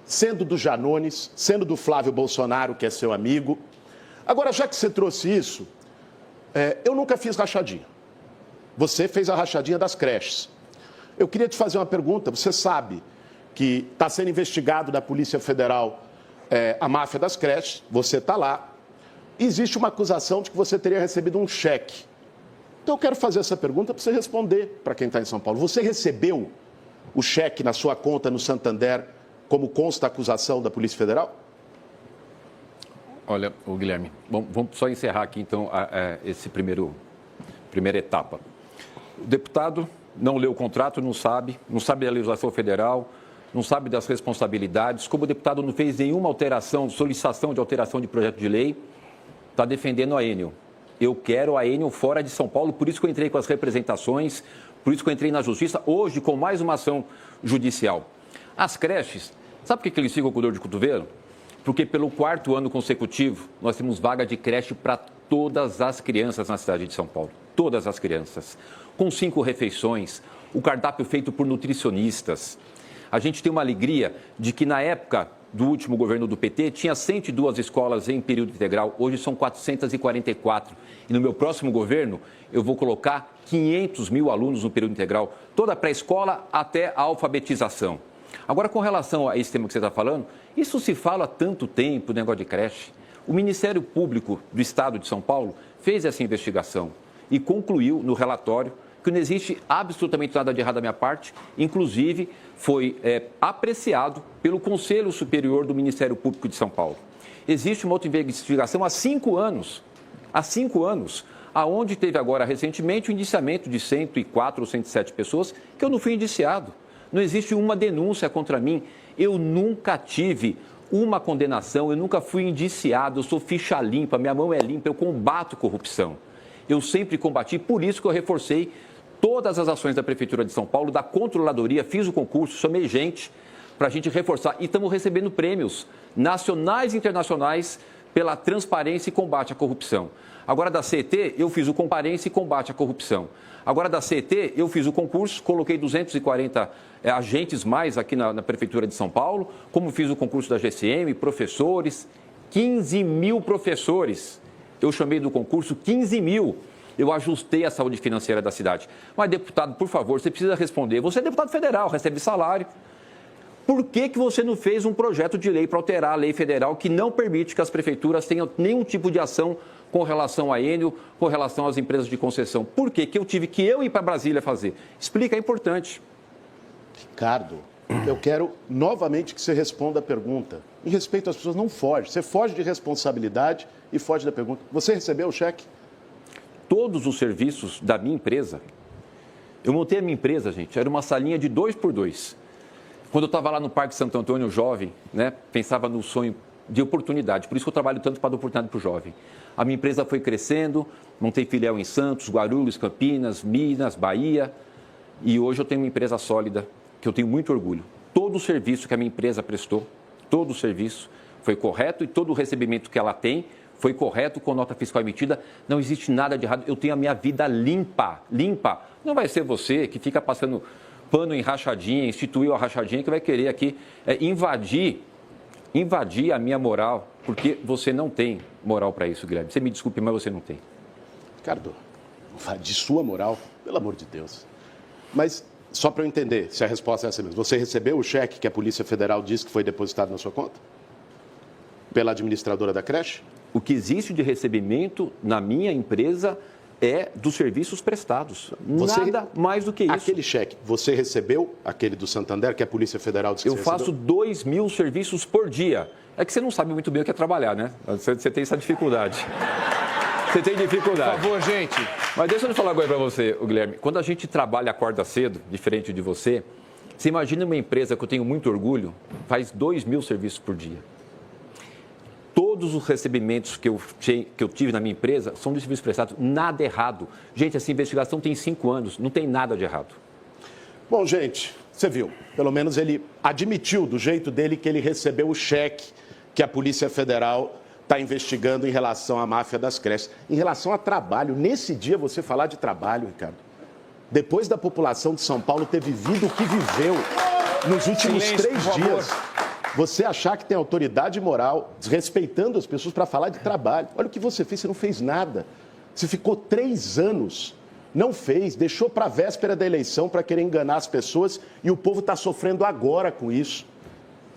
sendo do Janones, sendo do Flávio Bolsonaro, que é seu amigo. Agora, já que você trouxe isso, eu nunca fiz rachadinha. Você fez a rachadinha das creches. Eu queria te fazer uma pergunta. Você sabe que está sendo investigado da Polícia Federal a máfia das creches, você está lá. Existe uma acusação de que você teria recebido um cheque. Então eu quero fazer essa pergunta para você responder para quem está em São Paulo. Você recebeu o cheque na sua conta no Santander, como consta a acusação da Polícia Federal? Olha, Guilherme, vamos só encerrar aqui então esse primeira etapa. O deputado não leu o contrato, não sabe da legislação federal, não sabe das responsabilidades. Como o deputado não fez nenhuma solicitação de alteração de projeto de lei, está defendendo a Enel. Eu quero a Enel fora de São Paulo, por isso que eu entrei com as representações, por isso que eu entrei na Justiça, hoje com mais uma ação judicial. As creches, sabe por que eles ficam com dor de cotovelo? Porque pelo 4º ano consecutivo, nós temos vaga de creche para todas as crianças na cidade de São Paulo. Todas as crianças. Com 5 refeições, o cardápio feito por nutricionistas. A gente tem uma alegria de que na época do último governo do PT, tinha 102 escolas em período integral, hoje são 444. E no meu próximo governo, eu vou colocar 500 mil alunos no período integral, toda a pré-escola até a alfabetização. Agora, com relação a esse tema que você está falando, isso se fala há tanto tempo, o negócio de creche. O Ministério Público do Estado de São Paulo fez essa investigação e concluiu no relatório que não existe absolutamente nada de errado da minha parte, inclusive foi apreciado pelo Conselho Superior do Ministério Público de São Paulo. Existe uma outra investigação há 5 anos, aonde teve agora recentemente o indiciamento de 104 ou 107 pessoas, que eu não fui indiciado. Não existe uma denúncia contra mim, eu nunca tive uma condenação, eu nunca fui indiciado, eu sou ficha limpa, minha mão é limpa, eu combato corrupção. Eu sempre combati, por isso que eu reforcei todas as ações da Prefeitura de São Paulo, da Controladoria, fiz o concurso, chamei gente para a gente reforçar. E estamos recebendo prêmios nacionais e internacionais pela transparência e combate à corrupção. Agora, da CET, eu fiz o Comparência e Combate à Corrupção. Agora, da CET, eu fiz o concurso, coloquei 240 agentes mais aqui na Prefeitura de São Paulo, como fiz o concurso da GCM, professores, 15 mil professores. Eu chamei do concurso 15 mil. Eu ajustei a saúde financeira da cidade. Mas, deputado, por favor, você precisa responder. Você é deputado federal, recebe salário. Por que você não fez um projeto de lei para alterar a lei federal que não permite que as prefeituras tenham nenhum tipo de ação com relação à Enel, com relação às empresas de concessão? Por que eu tive que ir para Brasília fazer? Explica, é importante. Ricardo, eu quero novamente que você responda a pergunta. Em respeito às pessoas, não foge. Você foge de responsabilidade e foge da pergunta. Você recebeu o cheque? Todos os serviços da minha empresa, eu montei a minha empresa, gente, era uma salinha de 2x2. Quando eu estava lá no Parque Santo Antônio, jovem, pensava no sonho de oportunidade, por isso que eu trabalho tanto para dar oportunidade para o jovem. A minha empresa foi crescendo, montei filial em Santos, Guarulhos, Campinas, Minas, Bahia, e hoje eu tenho uma empresa sólida, que eu tenho muito orgulho. Todo o serviço que a minha empresa prestou, todo o serviço foi correto e todo o recebimento que ela tem foi correto com nota fiscal emitida, não existe nada de errado, eu tenho a minha vida limpa. Não vai ser você que fica passando pano em rachadinha, instituiu a rachadinha, que vai querer aqui invadir a minha moral, porque você não tem moral para isso, Guilherme. Você me desculpe, mas você não tem. Ricardo, invadir sua moral, pelo amor de Deus. Mas, só para eu entender, se a resposta é essa mesmo, você recebeu o cheque que a Polícia Federal disse que foi depositado na sua conta? Pela administradora da creche? O que existe de recebimento na minha empresa é dos serviços prestados. Nada mais do que isso. Aquele cheque, você recebeu aquele do Santander, que a Polícia Federal disse que Eu faço 2.000 serviços por dia. É que você não sabe muito bem o que é trabalhar, né? Você tem essa dificuldade. Você tem dificuldade. Por favor, gente. Mas deixa eu falar agora para você, Guilherme. Quando a gente trabalha, acorda cedo, diferente de você, você imagina uma empresa que eu tenho muito orgulho, faz 2.000 serviços por dia. Todos os recebimentos que eu tive na minha empresa são de serviços prestados, nada errado. Gente, essa investigação tem 5 anos, não tem nada de errado. Bom, gente, você viu, pelo menos ele admitiu do jeito dele que ele recebeu o cheque que a Polícia Federal está investigando em relação à máfia das creches. Em relação a trabalho, nesse dia você falar de trabalho, Ricardo, depois da população de São Paulo ter vivido o que viveu nos últimos 3 dias... Você achar que tem autoridade moral, desrespeitando as pessoas para falar de trabalho. Olha o que você fez, você não fez nada. Você ficou 3 anos, não fez, deixou para a véspera da eleição para querer enganar as pessoas e o povo está sofrendo agora com isso.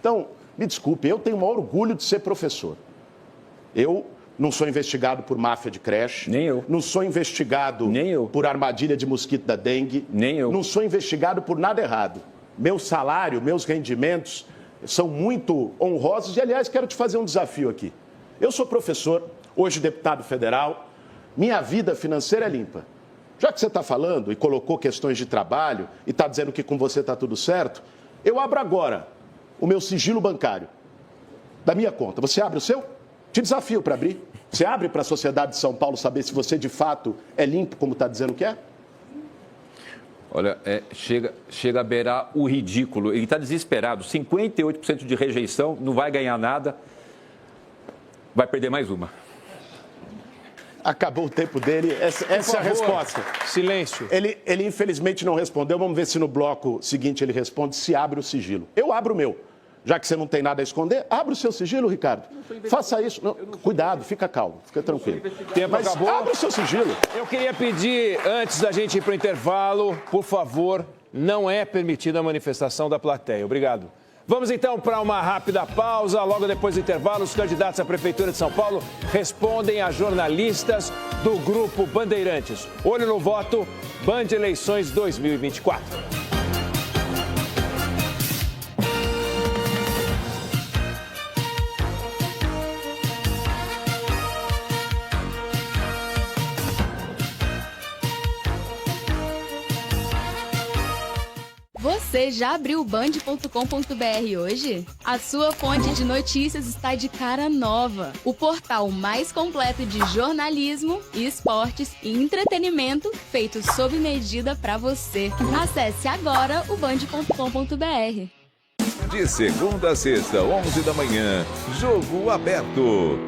Então, me desculpe, eu tenho o maior orgulho de ser professor. Eu não sou investigado por máfia de creche. Nem eu. Não sou investigado por armadilha de mosquito da dengue. Nem eu. Não sou investigado por nada errado. Meu salário, meus rendimentos... são muito honrosos e, aliás, quero te fazer um desafio aqui. Eu sou professor, hoje deputado federal, minha vida financeira é limpa. Já que você está falando e colocou questões de trabalho e está dizendo que com você está tudo certo, eu abro agora o meu sigilo bancário da minha conta. Você abre o seu? Te desafio para abrir. Você abre para a sociedade de São Paulo saber se você, de fato, é limpo como está dizendo que é? Olha, chega a beirar o ridículo. Ele está desesperado. 58% de rejeição, não vai ganhar nada. Vai perder mais uma. Acabou o tempo dele. Essa é a resposta. Silêncio. Ele infelizmente não respondeu. Vamos ver se no bloco seguinte ele responde se abre o sigilo. Eu abro o meu. Já que você não tem nada a esconder, abre o seu sigilo, Ricardo. Faça isso. Não, cuidado, fica calmo, fica tranquilo. Tempo Mas acabou. abre o seu sigilo. Eu queria pedir, antes da gente ir para o intervalo, por favor, não é permitida a manifestação da plateia. Obrigado. Vamos então para uma rápida pausa. Logo depois do intervalo, os candidatos à Prefeitura de São Paulo respondem a jornalistas do Grupo Bandeirantes. Olho no voto, Band Eleições 2024. Você já abriu o band.com.br hoje? A sua fonte de notícias está de cara nova. O portal mais completo de jornalismo, esportes e entretenimento feito sob medida para você. Acesse agora o band.com.br. De segunda a sexta, 11 da manhã, Jogo Aberto.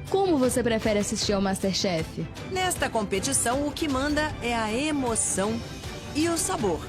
Como você prefere assistir ao MasterChef? Nesta competição, o que manda é a emoção e o sabor.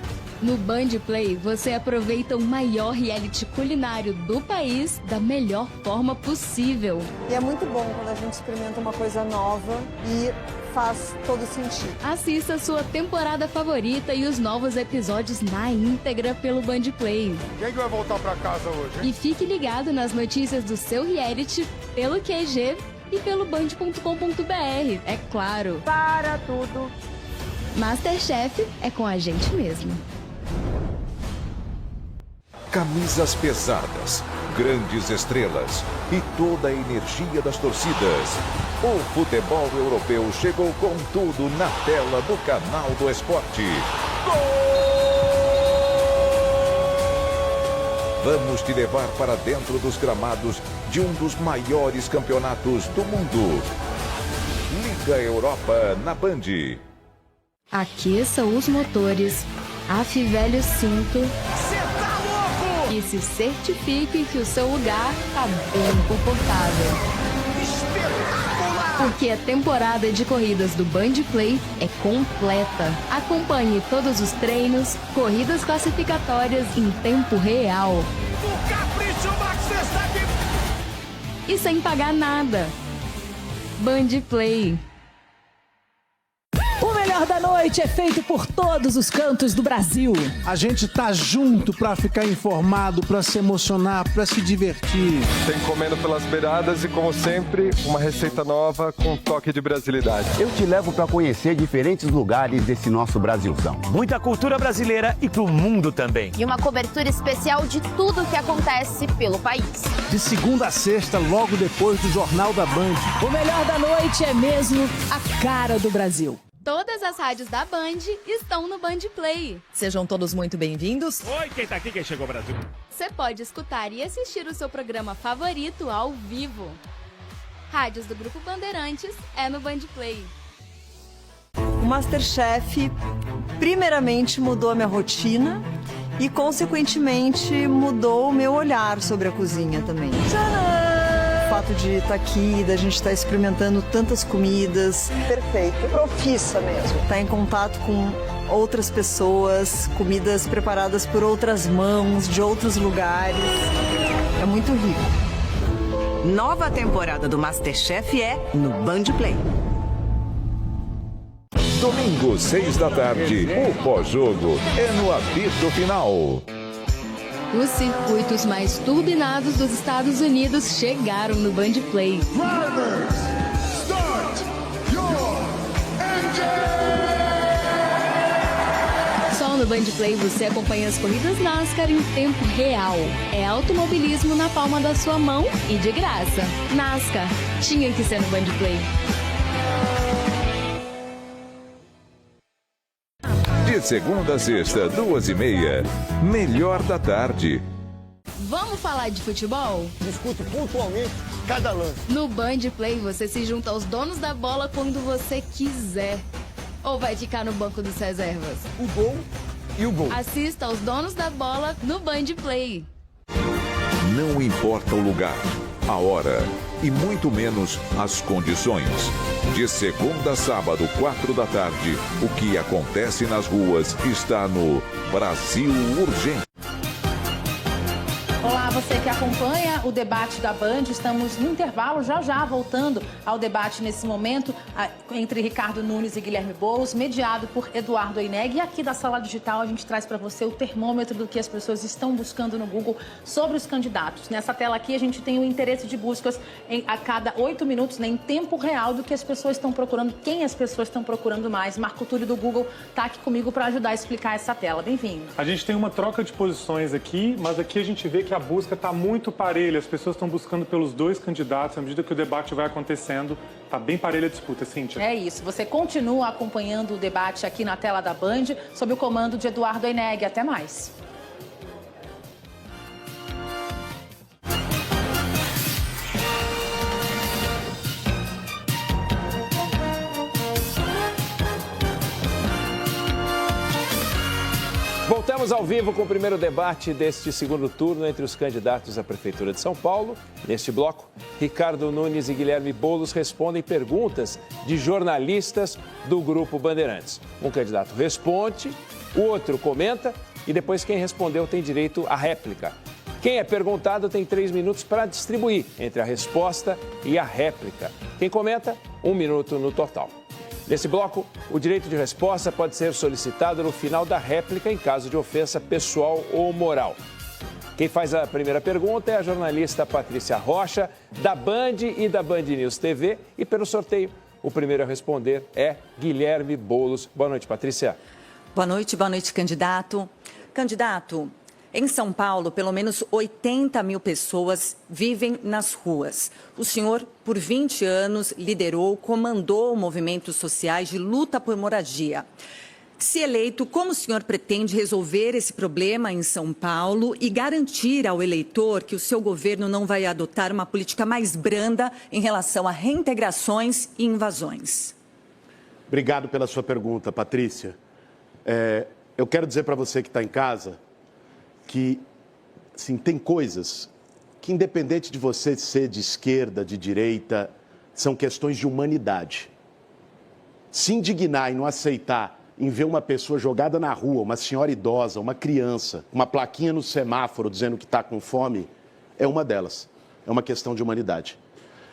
No Band Play, você aproveita o maior reality culinário do país da melhor forma possível. E é muito bom quando a gente experimenta uma coisa nova e faz todo sentido. Assista a sua temporada favorita e os novos episódios na íntegra pelo Band Play. Quem que vai voltar pra casa hoje, hein? E fique ligado nas notícias do seu reality pelo QG e pelo band.com.br, é claro. Para tudo. MasterChef é com a gente mesmo. Camisas pesadas, grandes estrelas e toda a energia das torcidas. O futebol europeu chegou com tudo na tela do Canal do Esporte. Gol! Vamos te levar para dentro dos gramados de um dos maiores campeonatos do mundo. Liga Europa na Band. Aqueça os motores, afivele o cinto e se certifique que o seu lugar está bem confortável. Porque a temporada de corridas do Band Play é completa. Acompanhe todos os treinos, corridas classificatórias em tempo real. O Capricho Max Verstappen! E sem pagar nada. Band Play. O melhor melhor da noite é feito por todos os cantos do Brasil. A gente tá junto pra ficar informado, pra se emocionar, pra se divertir. Tem comendo pelas beiradas e, como sempre, uma receita nova com um toque de brasilidade. Eu te levo pra conhecer diferentes lugares desse nosso Brasilzão. Muita cultura brasileira e pro mundo também. E uma cobertura especial de tudo o que acontece pelo país. De segunda a sexta, logo depois do Jornal da Band. O melhor da noite é mesmo a cara do Brasil. Todas as rádios da Band estão no Band Play. Sejam todos muito bem-vindos. Oi, quem tá aqui, quem chegou ao Brasil? Você pode escutar e assistir o seu programa favorito ao vivo. Rádios do Grupo Bandeirantes é no Band Play. O MasterChef, primeiramente, mudou a minha rotina e, consequentemente, mudou o meu olhar sobre a cozinha também. Tcharam! O fato de estar aqui, da gente estar experimentando tantas comidas. Perfeito, profissa mesmo. Estar em contato com outras pessoas, comidas preparadas por outras mãos, de outros lugares. É muito rico. Nova temporada do MasterChef é no Band Play. Domingo, 6 da tarde, o pós-jogo é no apito final. Os circuitos mais turbinados dos Estados Unidos chegaram no Band Play. Drivers, start your Só no Band Play você acompanha as corridas NASCAR em tempo real. É automobilismo na palma da sua mão e de graça. NASCAR tinha que ser no Band Play. De segunda a sexta, 2h30, melhor da tarde. Vamos falar de futebol? Discuto pontualmente cada lance. No Band Play você se junta aos donos da bola quando você quiser. Ou vai ficar no banco dos reservas? O gol e o gol. Assista aos donos da bola no Band Play. Não importa o lugar, a hora e muito menos as condições. De segunda a sábado, 4 da tarde, o que acontece nas ruas está no Brasil Urgente. Olá, você que acompanha o debate da Band, estamos no intervalo, já voltando ao debate nesse momento entre Ricardo Nunes e Guilherme Boulos, mediado por Eduardo Oineg. E aqui da Sala Digital a gente traz para você o termômetro do que as pessoas estão buscando no Google sobre os candidatos. Nessa tela aqui a gente tem o interesse de buscas a cada 8 minutos, né, em tempo real, do que as pessoas estão procurando, quem as pessoas estão procurando mais. Marco Túlio do Google está aqui comigo para ajudar a explicar essa tela. Bem-vindo. A gente tem uma troca de posições aqui, mas aqui a gente vê que a busca está muito parelha. As pessoas estão buscando pelos dois candidatos. À medida que o debate vai acontecendo, está bem parelha a disputa, Cíntia. É isso. Você continua acompanhando o debate aqui na tela da Band, sob o comando de Eduardo Oineg. Até mais. Voltamos ao vivo com o primeiro debate deste segundo turno entre os candidatos à Prefeitura de São Paulo. Neste bloco, Ricardo Nunes e Guilherme Boulos respondem perguntas de jornalistas do Grupo Bandeirantes. Um candidato responde, o outro comenta e depois quem respondeu tem direito à réplica. Quem é perguntado tem 3 minutos para distribuir entre a resposta e a réplica. Quem comenta, 1 minuto no total. Nesse bloco, o direito de resposta pode ser solicitado no final da réplica em caso de ofensa pessoal ou moral. Quem faz a primeira pergunta é a jornalista Patrícia Rocha, da Band e da Band News TV. E pelo sorteio, o primeiro a responder é Guilherme Boulos. Boa noite, Patrícia. Boa noite, candidato. Candidato, em São Paulo, pelo menos 80 mil pessoas vivem nas ruas. O senhor, por 20 anos, liderou, comandou movimentos sociais de luta por moradia. Se eleito, como o senhor pretende resolver esse problema em São Paulo e garantir ao eleitor que o seu governo não vai adotar uma política mais branda em relação a reintegrações e invasões? Obrigado pela sua pergunta, Patrícia. Eu quero dizer para você que está em casa que, assim, tem coisas que, independente de você ser de esquerda, de direita, são questões de humanidade. Se indignar e não aceitar em ver uma pessoa jogada na rua, uma senhora idosa, uma criança, uma plaquinha no semáforo dizendo que está com fome, é uma delas. É uma questão de humanidade.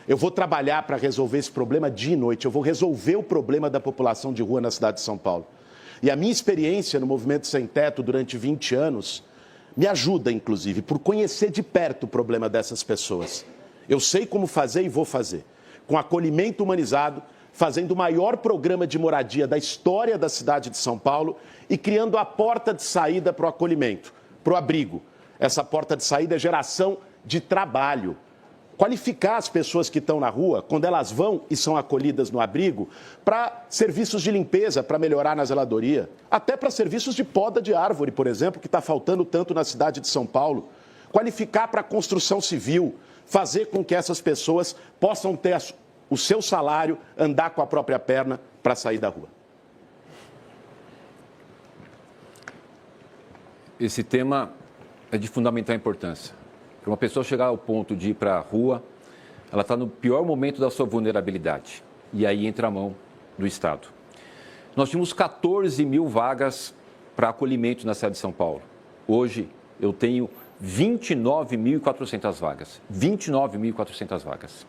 Eu vou trabalhar para resolver esse problema dia e noite. Eu vou resolver o problema da população de rua na cidade de São Paulo. E a minha experiência no Movimento Sem Teto durante 20 anos me ajuda, inclusive, por conhecer de perto o problema dessas pessoas. Eu sei como fazer e vou fazer. Com acolhimento humanizado, fazendo o maior programa de moradia da história da cidade de São Paulo e criando a porta de saída para o acolhimento, para o abrigo. Essa porta de saída é geração de trabalho. Qualificar as pessoas que estão na rua, quando elas vão e são acolhidas no abrigo, para serviços de limpeza, para melhorar na zeladoria, até para serviços de poda de árvore, por exemplo, que está faltando tanto na cidade de São Paulo. Qualificar para a construção civil, fazer com que essas pessoas possam ter o seu salário, andar com a própria perna para sair da rua. Esse tema é de fundamental importância. Para uma pessoa chegar ao ponto de ir para a rua, ela está no pior momento da sua vulnerabilidade. E aí entra a mão do Estado. Nós tínhamos 14 mil vagas para acolhimento na cidade de São Paulo. Hoje, eu tenho 29.400 vagas. 29.400 vagas.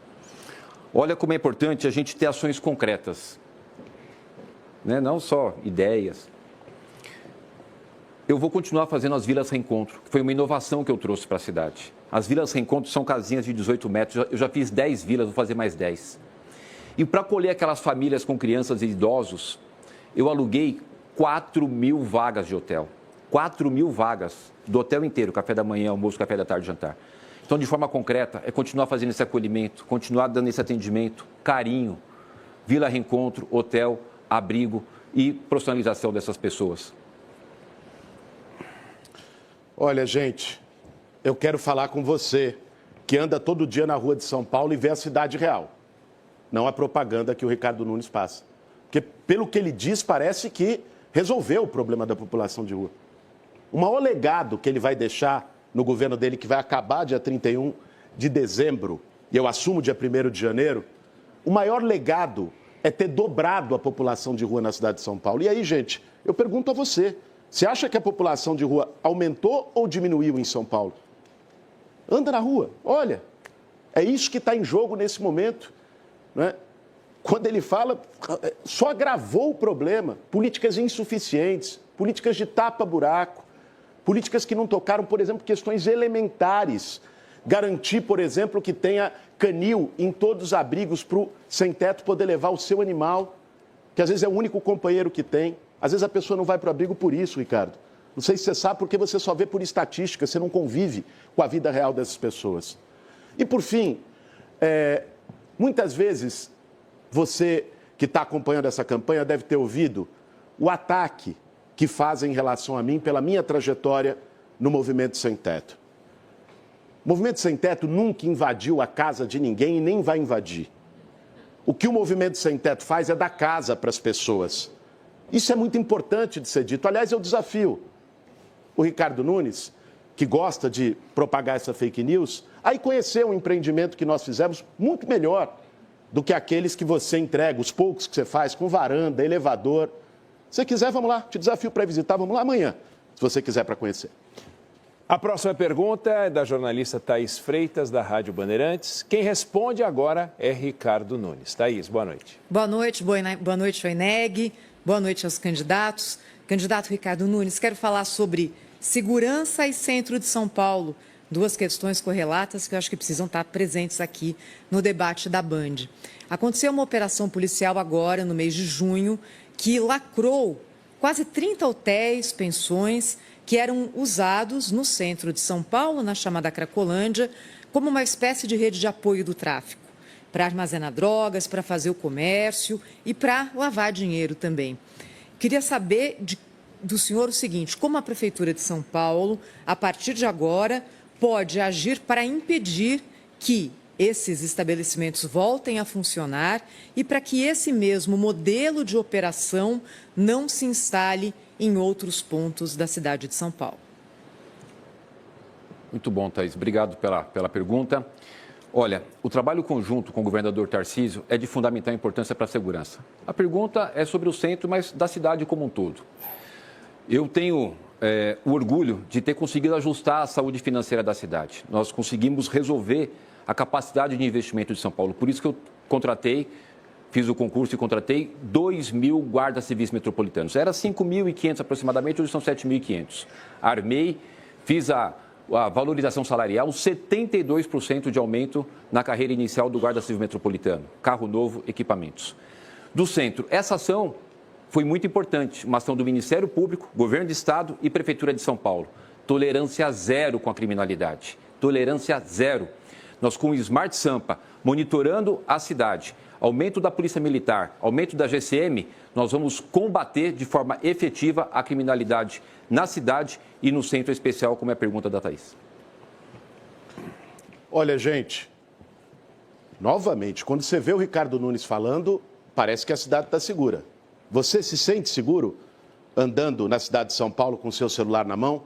Olha como é importante a gente ter ações concretas, né? Não só ideias. Eu vou continuar fazendo as Vilas Reencontro, que foi uma inovação que eu trouxe para a cidade. As Vilas Reencontro são casinhas de 18 metros, eu já fiz 10 vilas, vou fazer mais 10. E para acolher aquelas famílias com crianças e idosos, eu aluguei 4.000 vagas de hotel. 4.000 vagas do hotel inteiro, café da manhã, almoço, café da tarde, jantar. Então, de forma concreta, é continuar fazendo esse acolhimento, continuar dando esse atendimento, carinho, Vila Reencontro, hotel, abrigo e profissionalização dessas pessoas. Olha, gente, eu quero falar com você que anda todo dia na rua de São Paulo e vê a cidade real. Não a propaganda que o Ricardo Nunes passa. Porque, pelo que ele diz, parece que resolveu o problema da população de rua. O maior legado que ele vai deixar no governo dele, que vai acabar dia 31 de dezembro, e eu assumo dia 1º de janeiro, o maior legado é ter dobrado a população de rua na cidade de São Paulo. E aí, gente, eu pergunto a você, você acha que a população de rua aumentou ou diminuiu em São Paulo? Anda na rua, olha, é isso que está em jogo nesse momento, né? Quando ele fala, só agravou o problema, políticas insuficientes, políticas de tapa-buraco, políticas que não tocaram, por exemplo, questões elementares. Garantir, por exemplo, que tenha canil em todos os abrigos para o sem-teto poder levar o seu animal, que às vezes é o único companheiro que tem. Às vezes a pessoa não vai para o abrigo por isso, Ricardo. Não sei se você sabe, porque você só vê por estatística, você não convive com a vida real dessas pessoas. E, por fim, muitas vezes você que está acompanhando essa campanha deve ter ouvido o ataque que fazem em relação a mim pela minha trajetória no Movimento Sem Teto. O Movimento Sem Teto nunca invadiu a casa de ninguém e nem vai invadir. O que o Movimento Sem Teto faz é dar casa para as pessoas. Isso é muito importante de ser dito. Aliás, eu desafio o Ricardo Nunes, que gosta de propagar essa fake news, a ir conhecer um empreendimento que nós fizemos muito melhor do que aqueles que você entrega, os poucos que você faz, com varanda, elevador. Se você quiser, vamos lá, te desafio para visitar, vamos lá amanhã, se você quiser para conhecer. A próxima pergunta é da jornalista Thaís Freitas, da Rádio Bandeirantes. Quem responde agora é Ricardo Nunes. Thaís, boa noite. Boa noite, Oineg. Boa noite aos candidatos. Candidato Ricardo Nunes, quero falar sobre segurança e centro de São Paulo. Duas questões correlatas que eu acho que precisam estar presentes aqui no debate da Band. Aconteceu uma operação policial agora, no mês de junho, que lacrou quase 30 hotéis, pensões, que eram usados no centro de São Paulo, na chamada Cracolândia, como uma espécie de rede de apoio do tráfico, para armazenar drogas, para fazer o comércio e para lavar dinheiro também. Queria saber do senhor o seguinte, como a Prefeitura de São Paulo, a partir de agora, pode agir para impedir que esses estabelecimentos voltem a funcionar e para que esse mesmo modelo de operação não se instale em outros pontos da cidade de São Paulo. Muito bom, Thaís. Obrigado pela pergunta. Olha, o trabalho conjunto com o governador Tarcísio é de fundamental importância para a segurança. A pergunta é sobre o centro, mas da cidade como um todo. Eu tenho o orgulho de ter conseguido ajustar a saúde financeira da cidade. Nós conseguimos resolver a capacidade de investimento de São Paulo. Por isso que eu fiz o concurso e contratei 2.000 guardas civis metropolitanos. Era 5.500 aproximadamente, hoje são 7.500. Armei, fiz a valorização salarial, 72% de aumento na carreira inicial do guarda civil metropolitano. Carro novo, equipamentos. Do centro, essa ação foi muito importante, uma ação do Ministério Público, Governo do Estado e Prefeitura de São Paulo. Tolerância zero com a criminalidade. Tolerância zero. Nós, com o Smart Sampa, monitorando a cidade, aumento da Polícia Militar, aumento da GCM, nós vamos combater de forma efetiva a criminalidade na cidade e no centro especial, como é a pergunta da Thaís. Olha, gente, novamente, quando você vê o Ricardo Nunes falando, parece que a cidade está segura. Você se sente seguro andando na cidade de São Paulo com o seu celular na mão?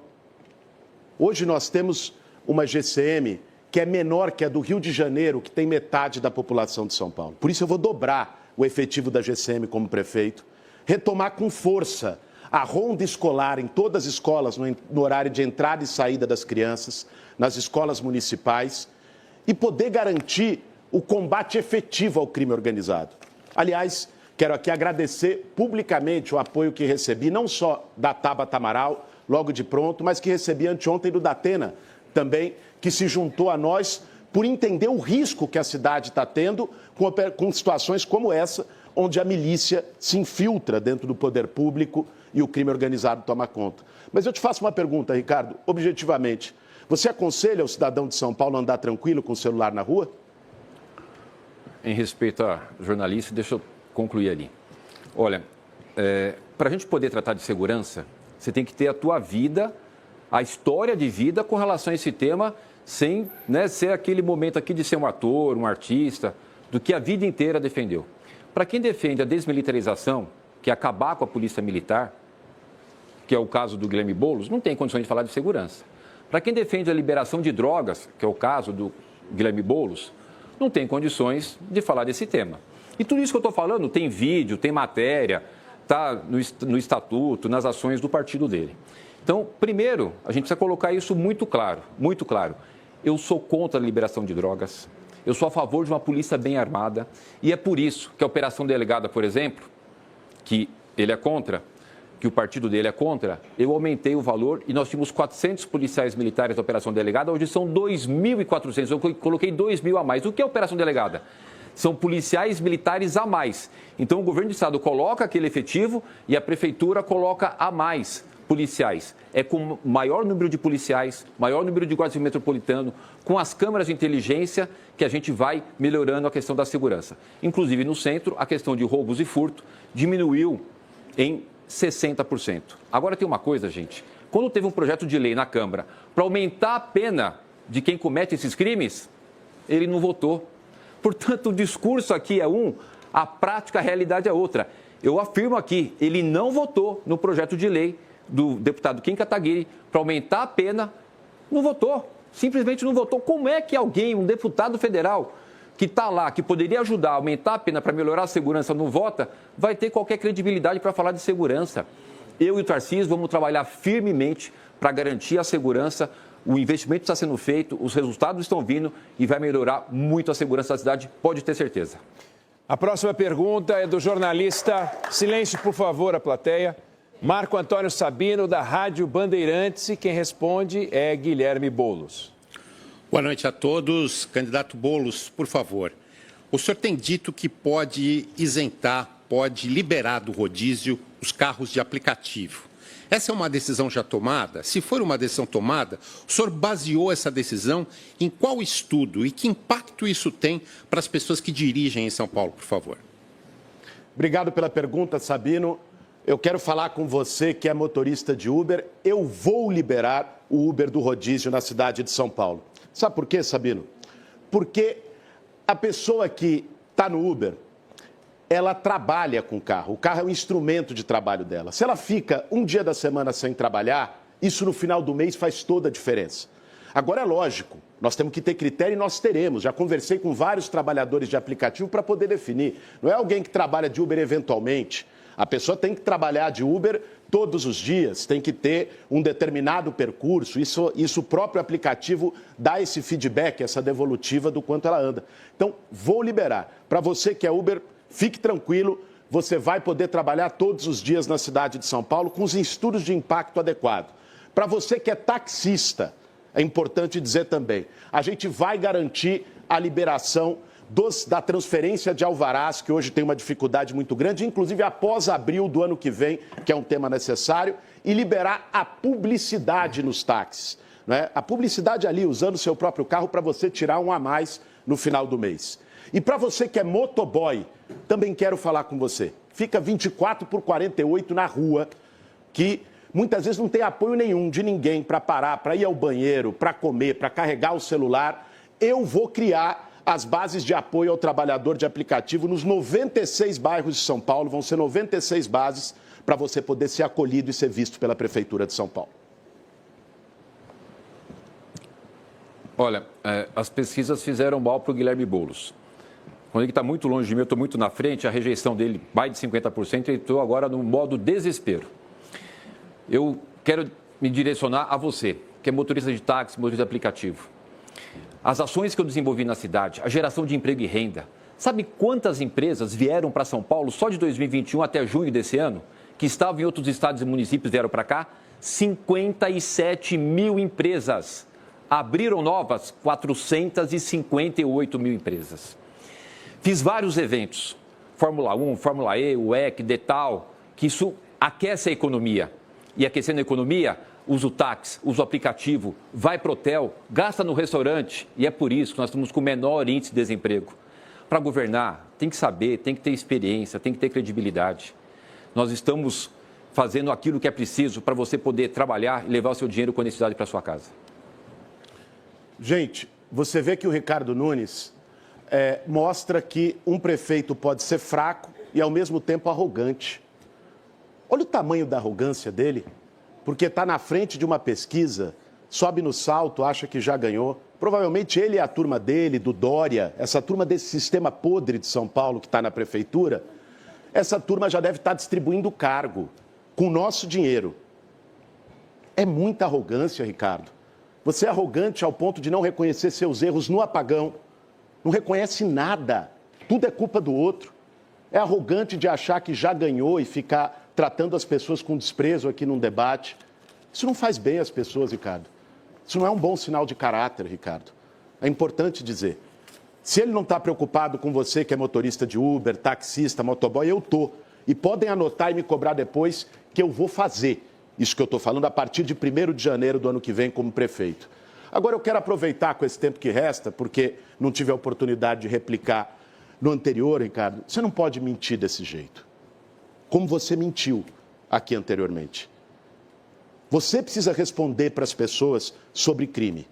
Hoje nós temos uma GCM que é menor que a do Rio de Janeiro, que tem metade da população de São Paulo. Por isso eu vou dobrar o efetivo da GCM como prefeito, retomar com força a ronda escolar em todas as escolas, no horário de entrada e saída das crianças, nas escolas municipais, e poder garantir o combate efetivo ao crime organizado. Aliás, quero aqui agradecer publicamente o apoio que recebi, não só da Tabata Amaral, logo de pronto, mas que recebi anteontem do Datena também, que se juntou a nós por entender o risco que a cidade está tendo com situações como essa, onde a milícia se infiltra dentro do poder público e o crime organizado toma conta. Mas eu te faço uma pergunta, Ricardo, objetivamente. Você aconselha o cidadão de São Paulo a andar tranquilo com o celular na rua? Em respeito a jornalista, deixa eu concluir ali. Olha, para a gente poder tratar de segurança, você tem que ter a tua vida, a história de vida com relação a esse tema, sem ser aquele momento aqui de ser um ator, um artista, do que a vida inteira defendeu. Para quem defende a desmilitarização, que é acabar com a polícia militar, que é o caso do Guilherme Boulos, não tem condições de falar de segurança. Para quem defende a liberação de drogas, que é o caso do Guilherme Boulos, não tem condições de falar desse tema. E tudo isso que eu estou falando tem vídeo, tem matéria, está no estatuto, nas ações do partido dele. Então, primeiro, a gente precisa colocar isso muito claro, muito claro. Eu sou contra a liberação de drogas, eu sou a favor de uma polícia bem armada, e é por isso que a Operação Delegada, por exemplo, que ele é contra, que o partido dele é contra, eu aumentei o valor e nós tínhamos 400 policiais militares da Operação Delegada, hoje são 2.400, eu coloquei 2.000 a mais. O que é Operação Delegada? São policiais militares a mais. Então, o governo do estado coloca aquele efetivo e a prefeitura coloca a mais policiais. É com maior número de policiais, maior número de guardas metropolitanos, com as câmeras de inteligência que a gente vai melhorando a questão da segurança. Inclusive, no centro, a questão de roubos e furto diminuiu em 60%. Agora tem uma coisa, gente. Quando teve um projeto de lei na Câmara para aumentar a pena de quem comete esses crimes, ele não votou. Portanto, o discurso aqui é um, a prática, a realidade é outra. Eu afirmo aqui, ele não votou no projeto de lei do deputado Kim Kataguiri para aumentar a pena, não votou, simplesmente não votou. Como é que alguém, um deputado federal que está lá, que poderia ajudar a aumentar a pena para melhorar a segurança, não vota, vai ter qualquer credibilidade para falar de segurança? Eu e o Tarcísio vamos trabalhar firmemente para garantir a segurança. O investimento está sendo feito, os resultados estão vindo e vai melhorar muito a segurança da cidade, pode ter certeza. A próxima pergunta é do jornalista, silêncio por favor, a plateia, Marco Antônio Sabino, da Rádio Bandeirantes, e quem responde é Guilherme Boulos. Boa noite a todos. Candidato Boulos, por favor. O senhor tem dito que pode isentar, pode liberar do rodízio os carros de aplicativo. Essa é uma decisão já tomada? Se for uma decisão tomada, o senhor baseou essa decisão em qual estudo e que impacto isso tem para as pessoas que dirigem em São Paulo, por favor? Obrigado pela pergunta, Sabino. Eu quero falar com você que é motorista de Uber. Eu vou liberar o Uber do rodízio na cidade de São Paulo. Sabe por quê, Sabino? Porque a pessoa que está no Uber, ela trabalha com o carro é um instrumento de trabalho dela. Se ela fica um dia da semana sem trabalhar, isso no final do mês faz toda a diferença. Agora é lógico, nós temos que ter critério e nós teremos. Já conversei com vários trabalhadores de aplicativo para poder definir. Não é alguém que trabalha de Uber eventualmente. A pessoa tem que trabalhar de Uber todos os dias, tem que ter um determinado percurso. Isso o próprio aplicativo dá esse feedback, essa devolutiva do quanto ela anda. Então, vou liberar. Para você que é Uber, fique tranquilo, você vai poder trabalhar todos os dias na cidade de São Paulo com os estudos de impacto adequado. Para você que é taxista, é importante dizer também, a gente vai garantir a liberação da transferência de alvarás, que hoje tem uma dificuldade muito grande, inclusive após abril do ano que vem, que é um tema necessário, e liberar a publicidade nos táxis. Né? A publicidade ali, usando o seu próprio carro, para você tirar um a mais no final do mês. E para você que é motoboy, também quero falar com você. Fica 24/48 na rua, que muitas vezes não tem apoio nenhum de ninguém para parar, para ir ao banheiro, para comer, para carregar o celular. Eu vou criar as bases de apoio ao trabalhador de aplicativo nos 96 bairros de São Paulo. Vão ser 96 bases para você poder ser acolhido e ser visto pela Prefeitura de São Paulo. Olha, as pesquisas fizeram mal para o Guilherme Boulos. Quando ele está muito longe de mim, eu estou muito na frente, a rejeição dele, mais de 50%, ele entrou agora no modo desespero. Eu quero me direcionar a você, que é motorista de táxi, motorista de aplicativo. As ações que eu desenvolvi na cidade, a geração de emprego e renda. Sabe quantas empresas vieram para São Paulo só de 2021 até junho desse ano? Que estavam em outros estados e municípios vieram para cá? 57 mil empresas. Abriram novas 458 mil empresas. Fiz vários eventos, Fórmula 1, Fórmula E, UEC, Detal, que isso aquece a economia. E aquecendo a economia, usa o táxi, usa o aplicativo, vai para o hotel, gasta no restaurante. E é por isso que nós estamos com o menor índice de desemprego. Para governar, tem que saber, tem que ter experiência, tem que ter credibilidade. Nós estamos fazendo aquilo que é preciso para você poder trabalhar e levar o seu dinheiro com necessidade para sua casa. Gente, você vê que o Ricardo Nunes mostra que um prefeito pode ser fraco e, ao mesmo tempo, arrogante. Olha o tamanho da arrogância dele, porque está na frente de uma pesquisa, sobe no salto, acha que já ganhou. Provavelmente ele e a turma dele, do Dória, essa turma desse sistema podre de São Paulo que está na prefeitura, essa turma já deve estar distribuindo cargo com o nosso dinheiro. É muita arrogância, Ricardo. Você é arrogante ao ponto de não reconhecer seus erros no apagão. Não reconhece nada. Tudo é culpa do outro. É arrogante de achar que já ganhou e ficar tratando as pessoas com desprezo aqui num debate. Isso não faz bem às pessoas, Ricardo. Isso não é um bom sinal de caráter, Ricardo. É importante dizer. Se ele não está preocupado com você, que é motorista de Uber, taxista, motoboy, eu estou. E podem anotar e me cobrar depois que eu vou fazer isso que eu estou falando a partir de 1º de janeiro do ano que vem como prefeito. Agora eu quero aproveitar com esse tempo que resta, porque não tive a oportunidade de replicar no anterior, Ricardo. Você não pode mentir desse jeito, como você mentiu aqui anteriormente. Você precisa responder para as pessoas sobre crime.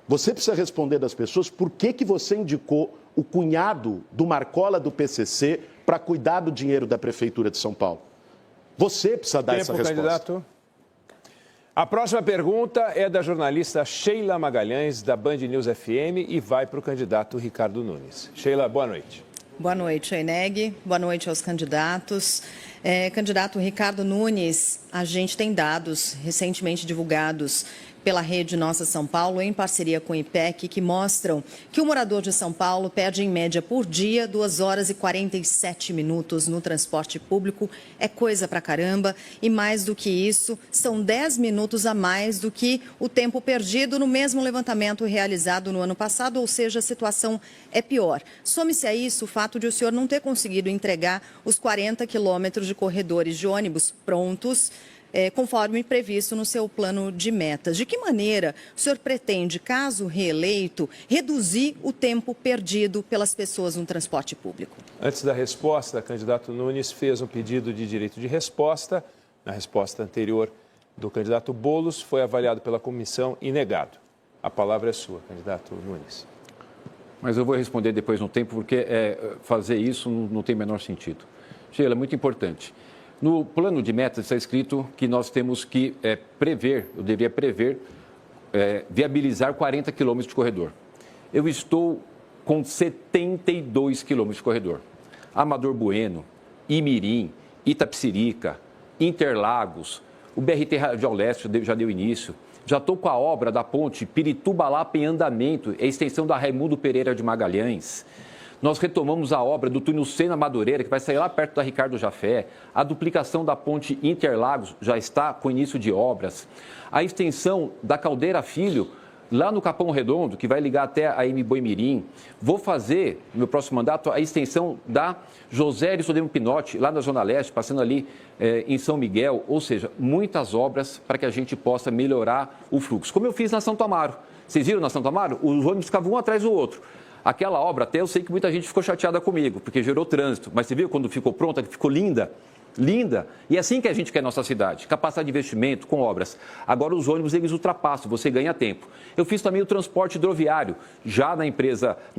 Você precisa responder das pessoas por que você indicou o cunhado do Marcola do PCC para cuidar do dinheiro da Prefeitura de São Paulo. Você precisa dar essa resposta. Candidato. A próxima pergunta é da jornalista Sheila Magalhães, da Band News FM, e vai para o candidato Ricardo Nunes. Sheila, boa noite. Boa noite, Oineg. Boa noite aos candidatos. Candidato Ricardo Nunes, a gente tem dados recentemente divulgados pela Rede Nossa São Paulo, em parceria com o IPEC, que mostram que o morador de São Paulo perde, em média, por dia, 2 horas e 47 minutos no transporte público. É coisa pra caramba. E mais do que isso, são 10 minutos a mais do que o tempo perdido no mesmo levantamento realizado no ano passado, ou seja, a situação é pior. Some-se a isso o fato de o senhor não ter conseguido entregar os 40 quilômetros de corredores de ônibus prontos, conforme previsto no seu plano de metas. De que maneira o senhor pretende, caso reeleito, reduzir o tempo perdido pelas pessoas no transporte público? Antes da resposta, o candidato Nunes fez um pedido de direito de resposta. Na resposta anterior do candidato Boulos, foi avaliado pela comissão e negado. A palavra é sua, candidato Nunes. Mas eu vou responder depois no tempo, porque fazer isso não tem o menor sentido. Sheila, é muito importante. No plano de metas está escrito que nós temos que eu deveria prever, viabilizar 40 quilômetros de corredor. Eu estou com 72 quilômetros de corredor. Amador Bueno, Imirim, Itapecerica, Interlagos, o BRT Radial Leste já deu início. Já estou com a obra da ponte Pirituba-Lapa em andamento, a extensão da Raimundo Pereira de Magalhães. Nós retomamos a obra do túnel Sena-Madureira, que vai sair lá perto da Ricardo Jafé. A duplicação da ponte Interlagos já está com início de obras. A extensão da Caldeira Filho, lá no Capão Redondo, que vai ligar até a Boimirim. Vou fazer, no meu próximo mandato, a extensão da José Arisodemo Pinotti, lá na Zona Leste, passando ali em São Miguel. Ou seja, muitas obras para que a gente possa melhorar o fluxo. Como eu fiz na Santo Amaro. Vocês viram na Santo Amaro? Os ônibus ficavam um atrás do outro. Aquela obra, até eu sei que muita gente ficou chateada comigo, porque gerou trânsito. Mas você viu quando ficou pronta, que ficou linda? Linda. E é assim que a gente quer a nossa cidade. Capacidade de investimento com obras. Agora os ônibus, eles ultrapassam, você ganha tempo. Eu fiz também o transporte hidroviário, já na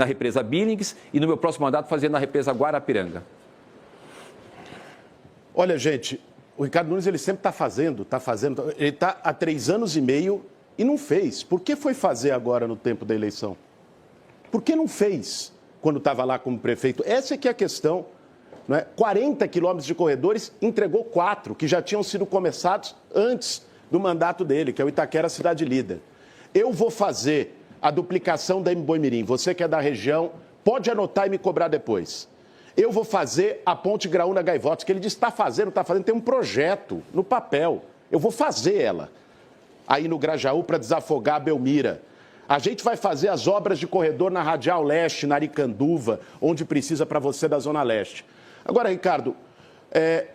represa Billings e no meu próximo mandato fazendo na represa Guarapiranga. Olha, gente, o Ricardo Nunes, ele sempre está fazendo. Ele está há 3 anos e meio e não fez. Por que foi fazer agora no tempo da eleição? Por que não fez quando estava lá como prefeito? Essa é que é a questão. Não é? 40 quilômetros de corredores, entregou 4, que já tinham sido começados antes do mandato dele, que é o Itaquera Cidade Líder. Eu vou fazer a duplicação da Boimirim. Você que é da região, pode anotar e me cobrar depois. Eu vou fazer a ponte Graúna-Gaivotas, que ele diz, está fazendo, tem um projeto no papel. Eu vou fazer ela. Aí no Grajaú, para desafogar a Belmira. A gente vai fazer as obras de corredor na Radial Leste, na Aricanduva, onde precisa para você da Zona Leste. Agora, Ricardo,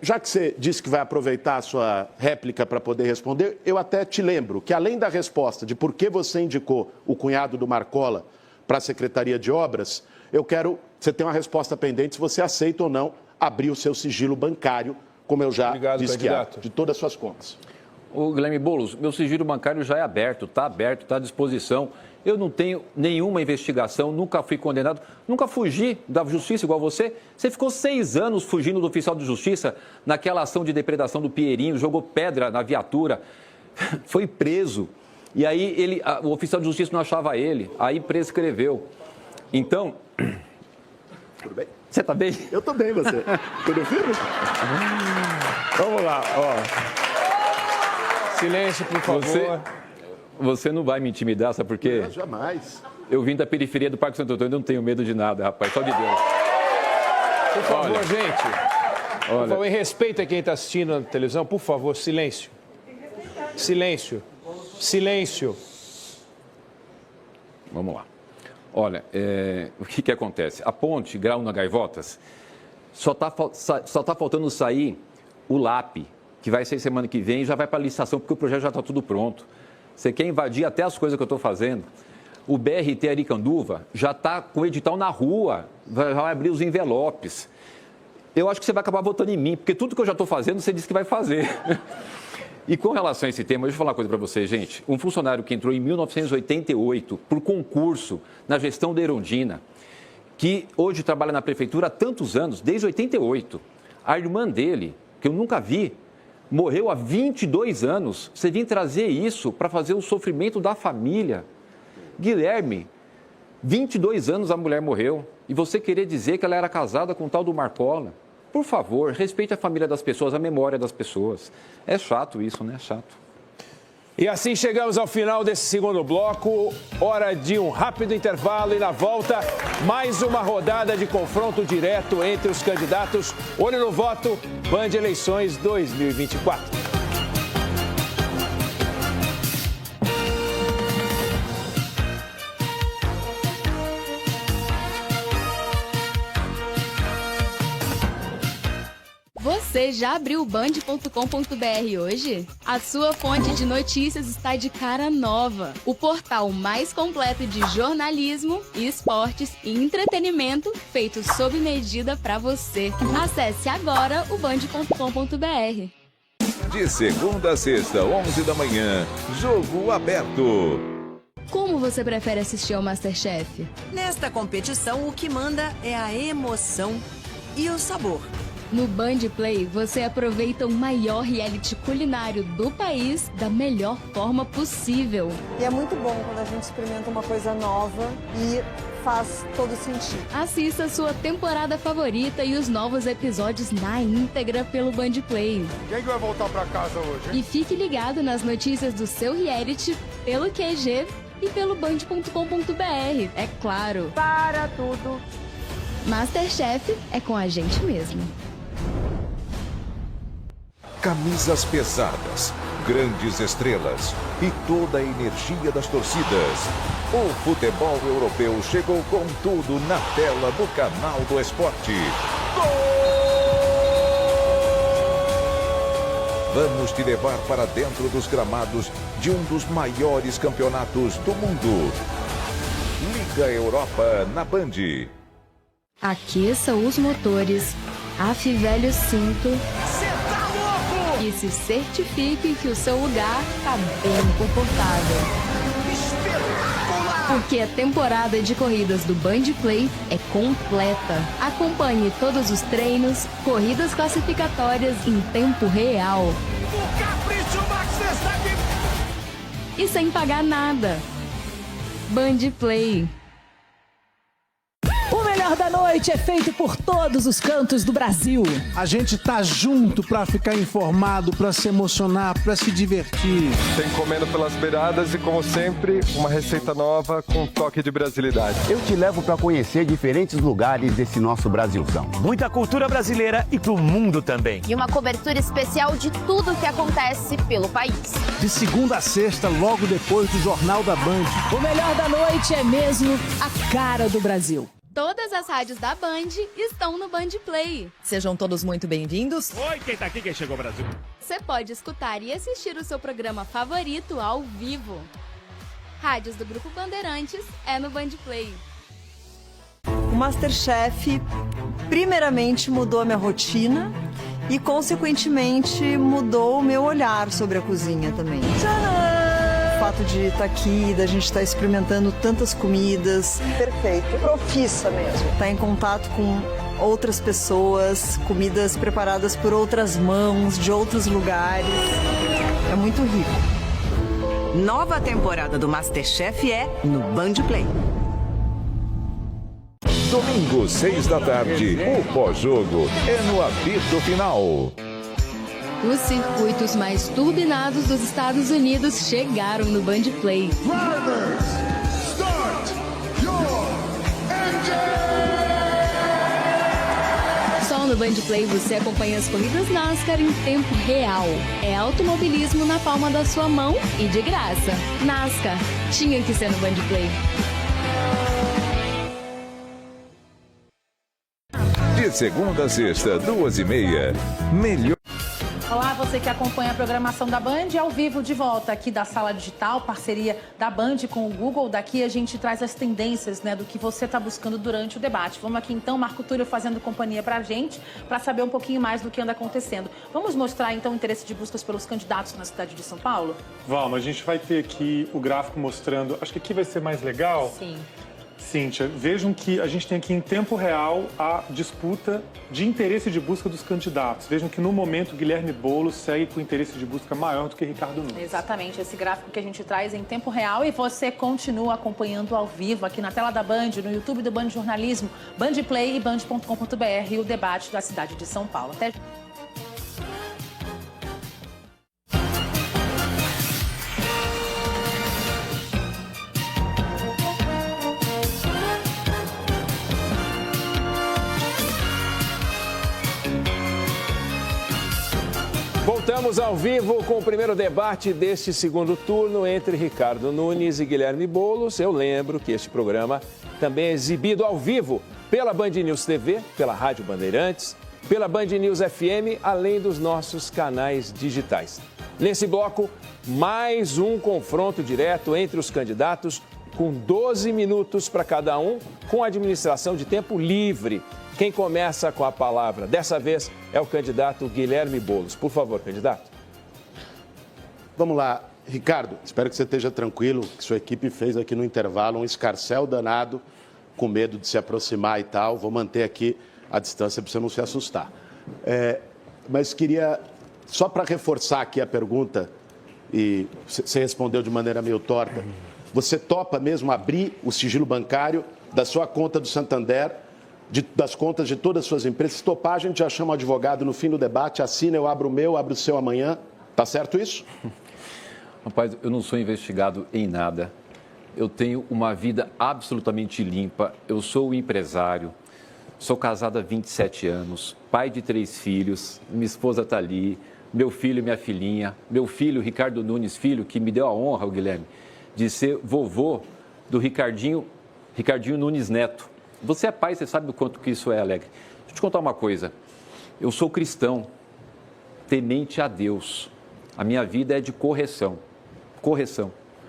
já que você disse que vai aproveitar a sua réplica para poder responder, eu até te lembro que, além da resposta de por que você indicou o cunhado do Marcola para a Secretaria de Obras, eu quero que você tenha uma resposta pendente se você aceita ou não abrir o seu sigilo bancário, como eu já disse que há, de todas as suas contas. O Guilherme Boulos, meu sigilo bancário já é aberto, está à disposição. Eu não tenho nenhuma investigação, nunca fui condenado, nunca fugi da justiça igual você. Você ficou 6 anos fugindo do oficial de justiça naquela ação de depredação do Pinheirinho, jogou pedra na viatura, foi preso. E aí o oficial de justiça não achava ele, aí prescreveu. Então... Tudo bem? Você está bem? Eu estou bem, você. Tudo firme? Vamos lá, ó. Silêncio, por favor. Você não vai me intimidar, sabe por quê? Não, jamais. Eu vim da periferia do Parque Santo Antônio, eu não tenho medo de nada, rapaz, só de Deus. Por favor, gente. Por favor, em respeito a quem está assistindo na televisão, por favor, silêncio. Silêncio. Silêncio. Vamos lá. Olha, o que acontece? A ponte Graúna-Gaivotas só tá faltando sair o LAP, que vai ser semana que vem e já vai para a licitação, porque o projeto já está tudo pronto. Você quer invadir até as coisas que eu estou fazendo. O BRT Aricanduva já está com o edital na rua, vai abrir os envelopes. Eu acho que você vai acabar votando em mim, porque tudo que eu já estou fazendo, você disse que vai fazer. E com relação a esse tema, deixa eu falar uma coisa para vocês, gente. Um funcionário que entrou em 1988 por concurso na gestão da Erundina, que hoje trabalha na prefeitura há tantos anos, desde 88. A irmã dele, que eu nunca vi, morreu há 22 anos. Você vem trazer isso para fazer o sofrimento da família. Guilherme, 22 anos a mulher morreu. E você querer dizer que ela era casada com o tal do Marcola? Por favor, respeite a família das pessoas, a memória das pessoas. É chato isso, né? É chato. E assim chegamos ao final desse segundo bloco. Hora de um rápido intervalo e na volta, mais uma rodada de confronto direto entre os candidatos. Olho no voto, Band Eleições 2024. Você já abriu o band.com.br hoje? A sua fonte de notícias está de cara nova. O portal mais completo de jornalismo, esportes e entretenimento feito sob medida para você. Acesse agora o band.com.br. De segunda a sexta, 11 da manhã, Jogo Aberto. Como você prefere assistir ao MasterChef? Nesta competição, o que manda é a emoção e o sabor. No Band Play, você aproveita o maior reality culinário do país da melhor forma possível. E é muito bom quando a gente experimenta uma coisa nova e faz todo sentido. Assista a sua temporada favorita e os novos episódios na íntegra pelo Band Play. Quem que vai voltar pra casa hoje, hein? E fique ligado nas notícias do seu reality pelo QG e pelo band.com.br, é claro. Para tudo. Masterchef é com a gente mesmo. Camisas pesadas, grandes estrelas e toda a energia das torcidas. O futebol europeu chegou com tudo na tela do Canal do Esporte. Vamos te levar para dentro dos gramados de um dos maiores campeonatos do mundo. Liga Europa na Band. Aqueça os motores, afivele o cinto e se certifique que o seu lugar está bem confortável. Porque a temporada de corridas do Band Play é completa. Acompanhe todos os treinos, corridas classificatórias em tempo real. O Capricho Max está aqui. E sem pagar nada. Band Play. O melhor da noite é feito por todos os cantos do Brasil. A gente tá junto pra ficar informado, pra se emocionar, pra se divertir. Tem comendo pelas beiradas e, como sempre, uma receita nova com um toque de brasilidade. Eu te levo pra conhecer diferentes lugares desse nosso Brasilzão. Muita cultura brasileira e pro mundo também. E uma cobertura especial de tudo que acontece pelo país. De segunda a sexta, logo depois do Jornal da Band. O melhor da noite é mesmo a cara do Brasil. Todas as rádios da Band estão no Band Play. Sejam todos muito bem-vindos. Oi, quem tá aqui, quem chegou ao Brasil? Você pode escutar e assistir o seu programa favorito ao vivo. Rádios do Grupo Bandeirantes é no Band Play. O Masterchef, primeiramente, mudou a minha rotina e, consequentemente, mudou o meu olhar sobre a cozinha também. Tcharam! O fato de estar aqui, da gente estar experimentando tantas comidas. Perfeito, profissa mesmo. Estar em contato com outras pessoas, comidas preparadas por outras mãos, de outros lugares. É muito rico. Nova temporada do Masterchef é no Band Play. Domingo, 6 da tarde, o pós-jogo é no apito final. Os circuitos mais turbinados dos Estados Unidos chegaram no Band Play. Drivers, start your engine! Só no Band Play você acompanha as corridas NASCAR em tempo real. É automobilismo na palma da sua mão e de graça. NASCAR tinha que ser no Band Play. De segunda a sexta, 2h30. Melhor. Olá, você que acompanha a programação da Band, ao vivo de volta aqui da Sala Digital, parceria da Band com o Google. Daqui a gente traz as tendências, né, do que você está buscando durante o debate. Vamos aqui então, Marco Túlio fazendo companhia para a gente, para saber um pouquinho mais do que anda acontecendo. Vamos mostrar então o interesse de buscas pelos candidatos na cidade de São Paulo? Vamos, a gente vai ter aqui o gráfico mostrando, acho que aqui vai ser mais legal. Sim. Cíntia, vejam que a gente tem aqui em tempo real a disputa de interesse de busca dos candidatos. Vejam que no momento Guilherme Boulos segue com interesse de busca maior do que Ricardo Nunes. Exatamente, esse gráfico que a gente traz em tempo real e você continua acompanhando ao vivo aqui na tela da Band, no YouTube do Band Jornalismo, Band Play e band.com.br, o debate da cidade de São Paulo. Até... Voltamos ao vivo com o primeiro debate deste segundo turno entre Ricardo Nunes e Guilherme Boulos. Eu lembro que este programa também é exibido ao vivo pela Band News TV, pela Rádio Bandeirantes, pela Band News FM, além dos nossos canais digitais. Nesse bloco, mais um confronto direto entre os candidatos, com 12 minutos para cada um, com administração de tempo livre. Quem começa com a palavra dessa vez é o candidato Guilherme Boulos. Por favor, candidato. Vamos lá, Ricardo, espero que você esteja tranquilo, que sua equipe fez aqui no intervalo um escarcéu danado, com medo de se aproximar e tal. Vou manter aqui a distância para você não se assustar. Mas queria, só para reforçar aqui a pergunta, e você respondeu de maneira meio torta, você topa mesmo abrir o sigilo bancário da sua conta do Santander, das contas de todas as suas empresas? Se topar, a gente já chama o advogado no fim do debate, assina, eu abro o meu, abro o seu amanhã. Tá certo isso? Rapaz, eu não sou investigado em nada. Eu tenho uma vida absolutamente limpa. Eu sou empresário, sou casado há 27 anos, pai de 3 filhos, minha esposa está ali, meu filho e minha filhinha, meu filho, Ricardo Nunes Filho, que me deu a honra, o Guilherme, de ser vovô do Ricardinho Nunes Neto. Você é pai, você sabe o quanto que isso é alegre. Deixa eu te contar uma coisa. Eu sou cristão, temente a Deus. A minha vida é de correção.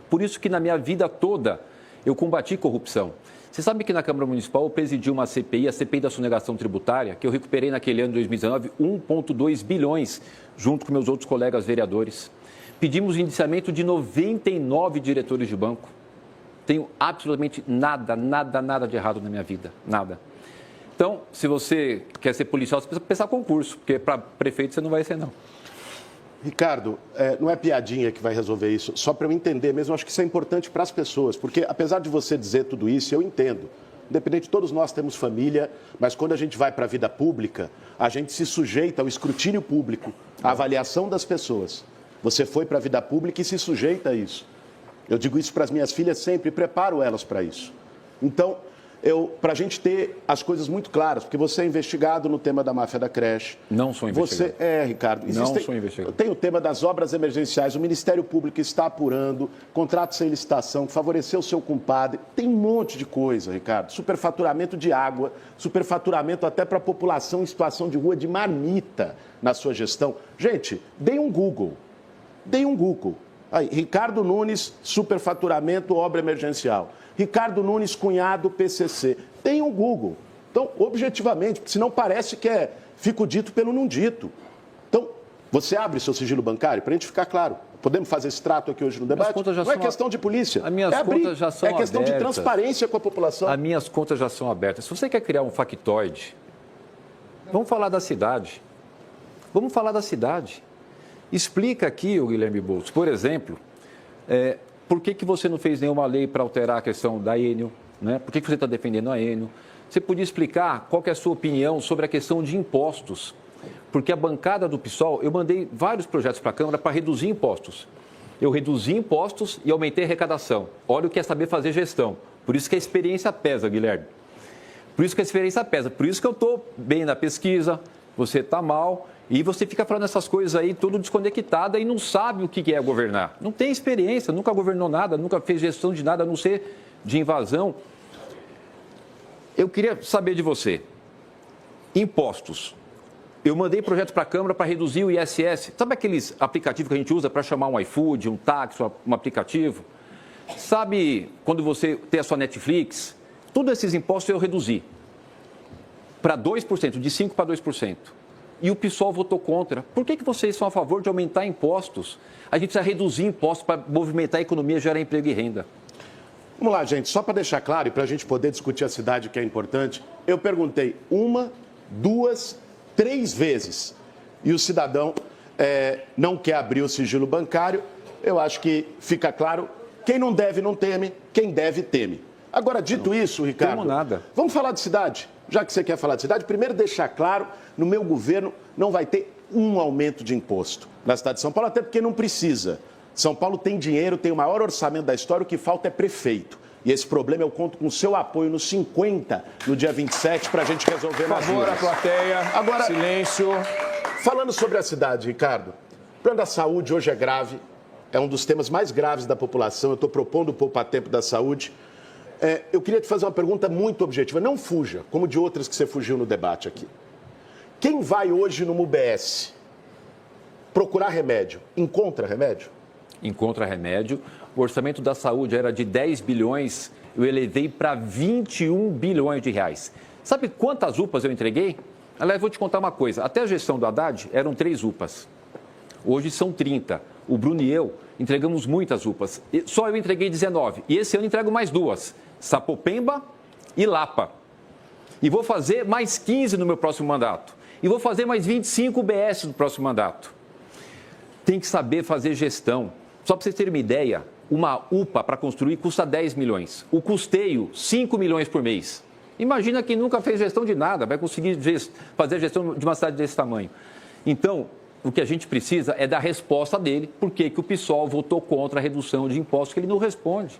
Por isso que na minha vida toda eu combati corrupção. Você sabe que na Câmara Municipal eu presidi uma CPI, a CPI da sonegação tributária, que eu recuperei naquele ano de 2019 1,2 bilhões, junto com meus outros colegas vereadores. Pedimos indiciamento de 99 diretores de banco. Tenho absolutamente nada de errado na minha vida, nada. Então, se você quer ser policial, você precisa pensar concurso, porque para prefeito você não vai ser, não. Ricardo, não é piadinha que vai resolver isso, só para eu entender mesmo, eu acho que isso é importante para as pessoas, porque apesar de você dizer tudo isso, eu entendo. Independente, todos nós temos família, mas quando a gente vai para a vida pública, a gente se sujeita ao escrutínio público, à avaliação das pessoas. Você foi para a vida pública e se sujeita a isso. Eu digo isso para as minhas filhas sempre, preparo elas para isso. Então, para a gente ter as coisas muito claras, porque você é investigado no tema da máfia da creche. Não sou investigado. Ricardo. Não sou investigado. Tem o tema das obras emergenciais, o Ministério Público está apurando, contrato sem licitação, que favoreceu o seu compadre. Tem um monte de coisa, Ricardo. Superfaturamento de água, superfaturamento até para a população em situação de rua de marmita na sua gestão. Gente, deem um Google. Aí, Ricardo Nunes, superfaturamento, obra emergencial. Ricardo Nunes, cunhado, PCC. Tem um Google. Então, objetivamente, porque senão parece que fico dito pelo não dito. Então, você abre seu sigilo bancário, para a gente ficar claro. Podemos fazer esse trato aqui hoje no debate? Não é questão de polícia. As minhas contas já são abertas. É questão de transparência com a população. As minhas contas já são abertas. Se você quer criar um factoide, vamos falar da cidade. Explica aqui, o Guilherme Boulos, por exemplo, por que você não fez nenhuma lei para alterar a questão da Enel, né? Por que você está defendendo a Enel? Você podia explicar qual que é a sua opinião sobre a questão de impostos, porque a bancada do PSOL, eu mandei vários projetos para a Câmara para reduzir impostos. Eu reduzi impostos e aumentei a arrecadação. Olha o que é saber fazer gestão. Por isso que a experiência pesa, Guilherme. Por isso que eu estou bem na pesquisa, você está mal. E você fica falando essas coisas aí, tudo desconectada e não sabe o que é governar. Não tem experiência, nunca governou nada, nunca fez gestão de nada, a não ser de invasão. Eu queria saber de você. Impostos. Eu mandei projeto para a Câmara para reduzir o ISS. Sabe aqueles aplicativos que a gente usa para chamar um iFood, um táxi, um aplicativo? Sabe quando você tem a sua Netflix? Todos esses impostos eu reduzi para 2%, de 5% para 2%. E o PSOL votou contra. Por que vocês são a favor de aumentar impostos? A gente precisa reduzir impostos para movimentar a economia, gerar emprego e renda. Vamos lá, gente, só para deixar claro e para a gente poder discutir a cidade, que é importante, eu perguntei 1, 2, 3 vezes e o cidadão não quer abrir o sigilo bancário. Eu acho que fica claro, quem não deve não teme, quem deve teme. Agora, dito isso, Ricardo, vamos falar de cidade. Já que você quer falar de cidade, primeiro deixar claro, no meu governo não vai ter um aumento de imposto na cidade de São Paulo, até porque não precisa. São Paulo tem dinheiro, tem o maior orçamento da história, o que falta é prefeito. E esse problema eu conto com o seu apoio no 50, no dia 27, para a gente resolver nas ruas. Por favor, a plateia, agora, silêncio. Falando sobre a cidade, Ricardo, o plano da saúde hoje é grave, é um dos temas mais graves da população, eu estou propondo o poupa-tempo da saúde. Eu queria te fazer uma pergunta muito objetiva. Não fuja, como de outras que você fugiu no debate aqui. Quem vai hoje numa UBS procurar remédio, encontra remédio? Encontra remédio. O orçamento da saúde era de 10 bilhões, eu elevei para 21 bilhões de reais. Sabe quantas UPAs eu entreguei? Aliás, vou te contar uma coisa. Até a gestão do Haddad eram 3 UPAs. Hoje são 30. O Bruno e eu entregamos muitas UPAs. Só eu entreguei 19. E esse ano entrego mais 2. Sapopemba e Lapa. E vou fazer mais 15 no meu próximo mandato. e vou fazer mais 25 UBS no próximo mandato. Tem que saber fazer gestão. Só para vocês terem uma ideia, uma UPA para construir custa 10 milhões. O custeio, 5 milhões por mês. Imagina quem nunca fez gestão de nada, vai conseguir fazer gestão de uma cidade desse tamanho. Então, o que a gente precisa é dar resposta dele, por que o PSOL votou contra a redução de impostos, que ele não responde.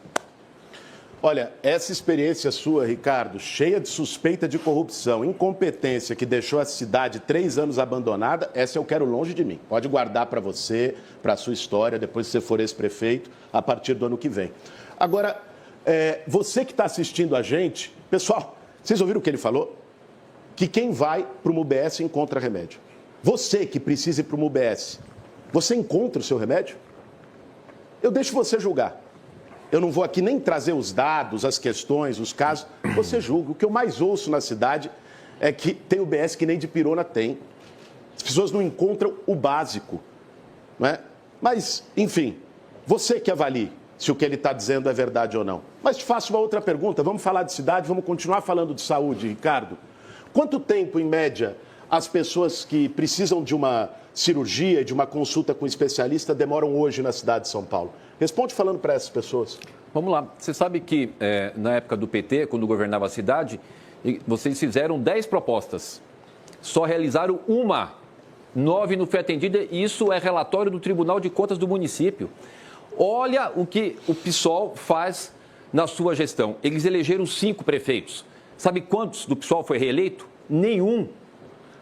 Olha, essa experiência sua, Ricardo, cheia de suspeita de corrupção, incompetência, que deixou a cidade 3 anos abandonada, essa eu quero longe de mim. Pode guardar para você, para a sua história, depois que você for ex-prefeito, a partir do ano que vem. Agora, você que está assistindo a gente, pessoal, vocês ouviram o que ele falou? Que quem vai para uma UBS encontra remédio. Você que precisa ir para uma UBS, você encontra o seu remédio? Eu deixo você julgar. Eu não vou aqui nem trazer os dados, as questões, os casos. Você julga. O que eu mais ouço na cidade é que tem UBS que nem de pirona tem. As pessoas não encontram o básico. Não é? Mas, enfim, você que avalie se o que ele está dizendo é verdade ou não. Mas te faço uma outra pergunta. Vamos falar de cidade, vamos continuar falando de saúde, Ricardo. Quanto tempo, em média, as pessoas que precisam de uma cirurgia, de uma consulta com um especialista, demoram hoje na cidade de São Paulo? Responde falando para essas pessoas. Vamos lá. Você sabe que na época do PT, quando governava a cidade, vocês fizeram 10 propostas. Só realizaram uma. 9 não foi atendida e isso é relatório do Tribunal de Contas do município. Olha o que o PSOL faz na sua gestão. Eles elegeram 5 prefeitos. Sabe quantos do PSOL foi reeleito? Nenhum.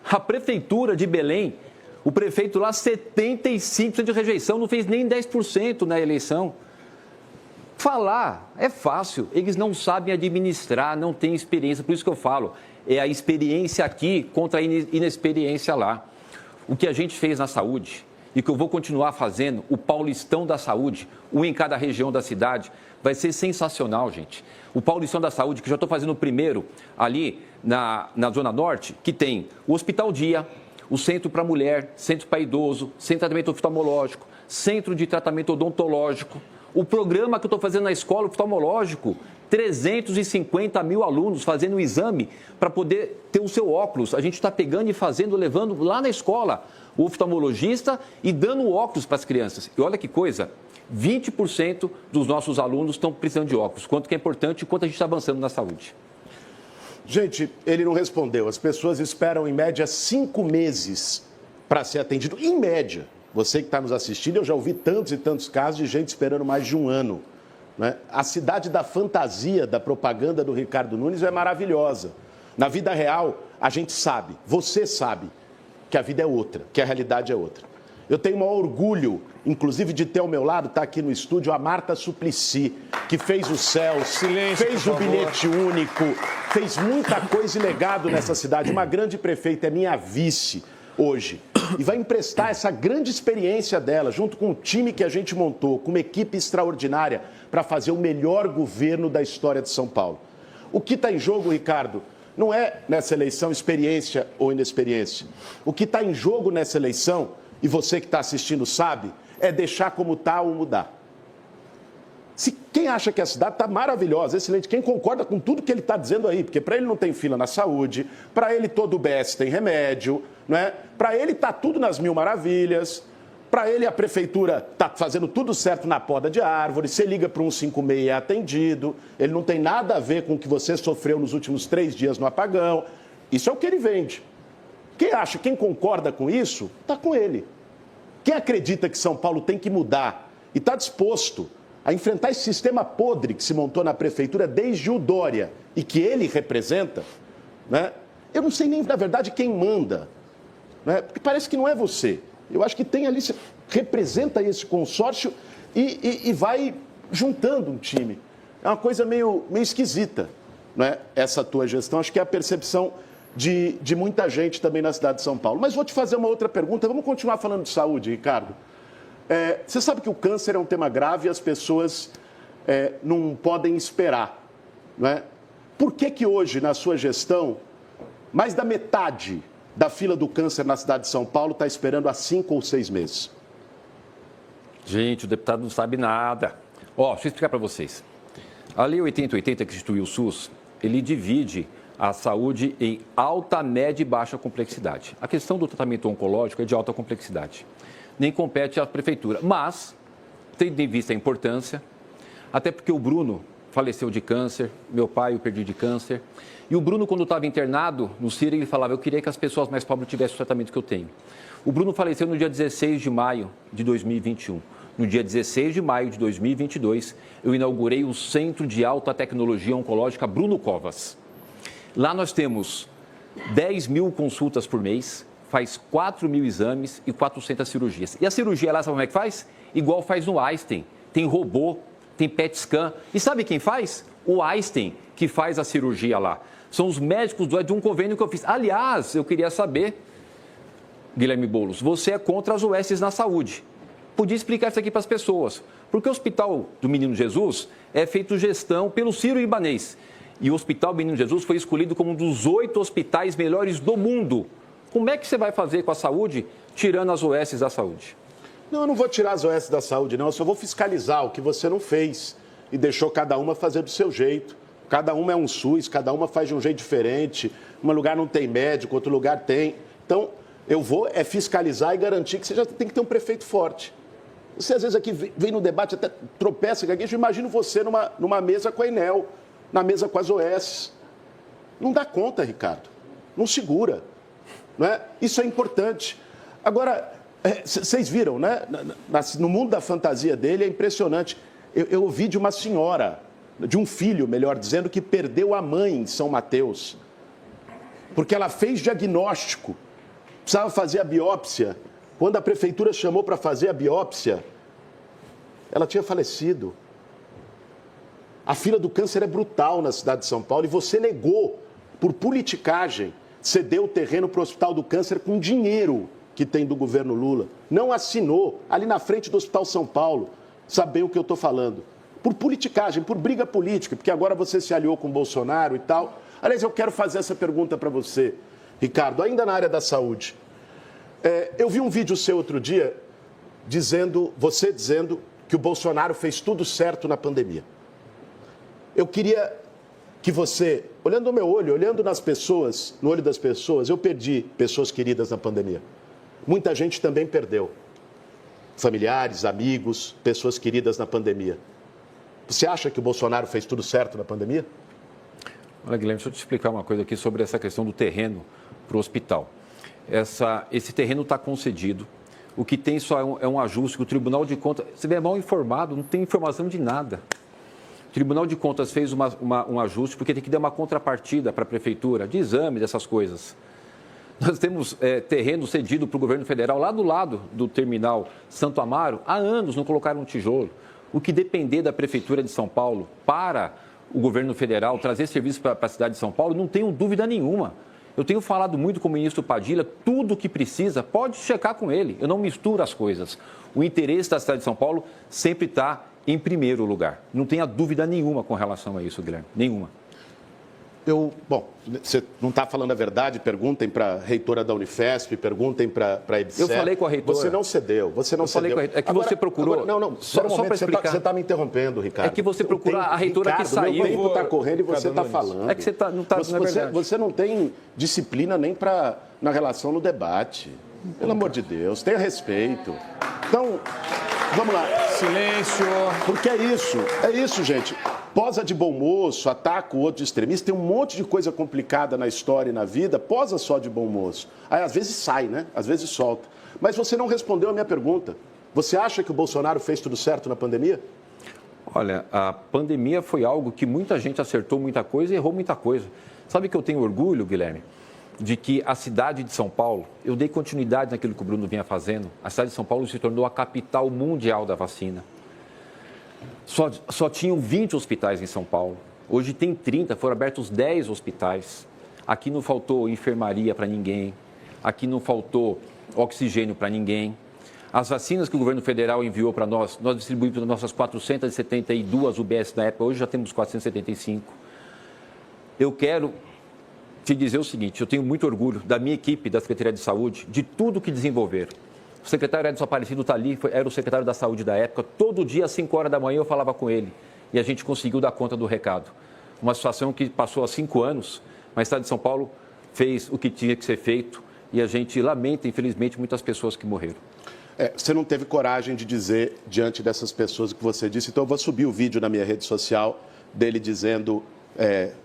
A prefeitura de Belém, o prefeito lá, 75% de rejeição, não fez nem 10% na eleição. Falar é fácil, eles não sabem administrar, não têm experiência, por isso que eu falo, é a experiência aqui contra a inexperiência lá. O que a gente fez na saúde e que eu vou continuar fazendo, o Paulistão da Saúde, um em cada região da cidade, vai ser sensacional, gente. O Paulistão da Saúde, que já estou fazendo o primeiro ali na Zona Norte, que tem o Hospital Dia, o Centro para Mulher, Centro para Idoso, Centro de Tratamento Oftalmológico, Centro de Tratamento Odontológico, o programa que eu estou fazendo na escola oftalmológico, 350 mil alunos fazendo o exame para poder ter o seu óculos. A gente está pegando e fazendo, levando lá na escola o oftalmologista e dando o óculos para as crianças. E olha que coisa, 20% dos nossos alunos estão precisando de óculos. Quanto que é importante e quanto a gente está avançando na saúde. Gente, ele não respondeu. As pessoas esperam, em média, 5 meses para ser atendido. Em média. Você que está nos assistindo, eu já ouvi tantos e tantos casos de gente esperando mais de 1 ano. Né? A cidade da fantasia, da propaganda do Ricardo Nunes é maravilhosa. Na vida real, a gente sabe, você sabe, que a vida é outra, que a realidade é outra. Eu tenho o maior orgulho, inclusive, de ter ao meu lado, está aqui no estúdio, a Marta Suplicy, que fez o CEL, fez o bilhete único, fez muita coisa e legado nessa cidade. Uma grande prefeita, é minha vice hoje. E vai emprestar essa grande experiência dela, junto com o time que a gente montou, com uma equipe extraordinária, para fazer o melhor governo da história de São Paulo. O que está em jogo, Ricardo, não é nessa eleição experiência ou inexperiência. O que está em jogo nessa eleição, e você que está assistindo sabe, é deixar como está ou mudar. Quem acha que a cidade está maravilhosa, excelente, quem concorda com tudo que ele está dizendo aí, porque para ele não tem fila na saúde, para ele todo o BS tem remédio, né? Para ele está tudo nas mil maravilhas, para ele a prefeitura está fazendo tudo certo na poda de árvore, você liga para o 156 e é atendido, ele não tem nada a ver com o que você sofreu nos últimos 3 dias no apagão, isso é o que ele vende. Quem concorda com isso, está com ele. Quem acredita que São Paulo tem que mudar e está disposto a enfrentar esse sistema podre que se montou na prefeitura desde o Dória e que ele representa, né? Eu não sei nem, na verdade, quem manda, né? Porque parece que não é você. Eu acho que tem ali, você representa esse consórcio e vai juntando um time. É uma coisa meio esquisita, né? Essa tua gestão, acho que é a percepção de muita gente também na cidade de São Paulo. Mas vou te fazer uma outra pergunta, vamos continuar falando de saúde, Ricardo. Você sabe que o câncer é um tema grave e as pessoas não podem esperar, não é? Por que hoje, na sua gestão, mais da metade da fila do câncer na cidade de São Paulo está esperando há 5 ou 6 meses? Gente, o deputado não sabe nada. Deixa eu explicar para vocês. A Lei 8080, que instituiu o SUS, ele divide a saúde em alta, média e baixa complexidade. A questão do tratamento oncológico é de alta complexidade. Nem compete à prefeitura, mas, tendo em vista a importância, até porque o Bruno faleceu de câncer, meu pai eu perdi de câncer, e o Bruno, quando estava internado no CIR, ele falava, eu queria que as pessoas mais pobres tivessem o tratamento que eu tenho. O Bruno faleceu no dia 16 de maio de 2021. No dia 16 de maio de 2022, eu inaugurei o Centro de Alta Tecnologia Oncológica Bruno Covas. Lá nós temos 10 mil consultas por mês, faz 4 mil exames e 400 cirurgias. E a cirurgia lá, sabe como é que faz? Igual faz no Einstein. Tem robô, tem PET scan. E sabe quem faz? O Einstein, que faz a cirurgia lá. São os médicos de um convênio que eu fiz. Aliás, eu queria saber, Guilherme Boulos, você é contra as USs na saúde. Podia explicar isso aqui para as pessoas. Porque o Hospital do Menino Jesus é feito gestão pelo Sírio-Libanês. E o Hospital Menino Jesus foi escolhido como um dos 8 hospitais melhores do mundo. Como é que você vai fazer com a saúde, tirando as OS da saúde? Não, eu não vou tirar as OS da saúde, não. Eu só vou fiscalizar o que você não fez e deixou cada uma fazer do seu jeito. Cada uma é um SUS, cada uma faz de um jeito diferente. Um lugar não tem médico, outro lugar tem. Então, eu vou fiscalizar e garantir que você já tem que ter um prefeito forte. Você, às vezes, aqui vem no debate, até tropeça, gagueja. Eu imagino você numa mesa com a Enel, na mesa com as OS. Não dá conta, Ricardo. Não segura. Não é? Isso é importante. Agora, vocês viram, né? No mundo da fantasia dele, é impressionante. Eu ouvi de uma senhora, de um filho, melhor dizendo, que perdeu a mãe em São Mateus. Porque ela fez diagnóstico, precisava fazer a biópsia. Quando a prefeitura chamou para fazer a biópsia, ela tinha falecido. A fila do câncer é brutal na cidade de São Paulo e você negou, por politicagem, cedeu o terreno para o Hospital do Câncer com dinheiro que tem do governo Lula. Não assinou, ali na frente do Hospital São Paulo, saber o que eu estou falando. Por politicagem, por briga política, porque agora você se aliou com o Bolsonaro e tal. Aliás, eu quero fazer essa pergunta para você, Ricardo, ainda na área da saúde. Eu vi um vídeo seu outro dia você dizendo que o Bolsonaro fez tudo certo na pandemia. Eu queria que você, olhando no meu olho, olhando nas pessoas, no olho das pessoas, eu perdi pessoas queridas na pandemia. Muita gente também perdeu. Familiares, amigos, pessoas queridas na pandemia. Você acha que o Bolsonaro fez tudo certo na pandemia? Olha, Guilherme, deixa eu te explicar uma coisa aqui sobre essa questão do terreno para o hospital. Esse terreno está concedido. O que tem só é um ajuste que o Tribunal de Contas... Você é mal informado, não tem informação de nada. O Tribunal de Contas fez um ajuste porque tem que dar uma contrapartida para a Prefeitura, de exame, dessas coisas. Nós temos terreno cedido para o governo federal lá do lado do terminal Santo Amaro. Há anos não colocaram um tijolo. O que depender da Prefeitura de São Paulo para o governo federal trazer serviços para a cidade de São Paulo, não tenho dúvida nenhuma. Eu tenho falado muito com o ministro Padilha, tudo o que precisa, pode checar com ele. Eu não misturo as coisas. O interesse da cidade de São Paulo sempre está em primeiro lugar. Não tenha dúvida nenhuma com relação a isso, Guilherme. Nenhuma. Bom, você não está falando a verdade, perguntem para a reitora da Unifesp, perguntem para a EBSER. Eu falei com a reitora. Você não cedeu, você não cedeu. Falei com a reitora. É que agora, você procurou... Só para explicar. Você está me interrompendo, Ricardo. É que você procura a reitora Ricardo, que saiu. O tempo está correndo e você está falando. É que você não está na verdade. Você não tem disciplina nem na relação no debate. Pelo amor de Deus, tenha respeito. Então, vamos lá. Silêncio. Porque é isso, gente. Posa de bom moço, ataca o outro de extremista, tem um monte de coisa complicada na história e na vida, posa só de bom moço. Aí às vezes sai, né? Às vezes solta. Mas você não respondeu a minha pergunta. Você acha que o Bolsonaro fez tudo certo na pandemia? Olha, a pandemia foi algo que muita gente acertou muita coisa e errou muita coisa. Sabe que eu tenho orgulho, Guilherme, de que a cidade de São Paulo, eu dei continuidade naquilo que o Bruno vinha fazendo, a cidade de São Paulo se tornou a capital mundial da vacina. Só tinham 20 hospitais em São Paulo. Hoje tem 30, foram abertos 10 hospitais. Aqui não faltou enfermaria para ninguém. Aqui não faltou oxigênio para ninguém. As vacinas que o governo federal enviou para nós distribuímos nas nossas 472 UBS na época. Hoje já temos 475. Eu quero te dizer o seguinte, eu tenho muito orgulho da minha equipe, da Secretaria de Saúde, de tudo que desenvolveram. O secretário Edson Aparecido está ali, era o secretário da Saúde da época. Todo dia, às 5 horas da manhã, eu falava com ele. E a gente conseguiu dar conta do recado. Uma situação que passou há 5 anos, mas o Estado de São Paulo fez o que tinha que ser feito e a gente lamenta, infelizmente, muitas pessoas que morreram. Você não teve coragem de dizer diante dessas pessoas o que você disse, então eu vou subir o vídeo na minha rede social dele dizendo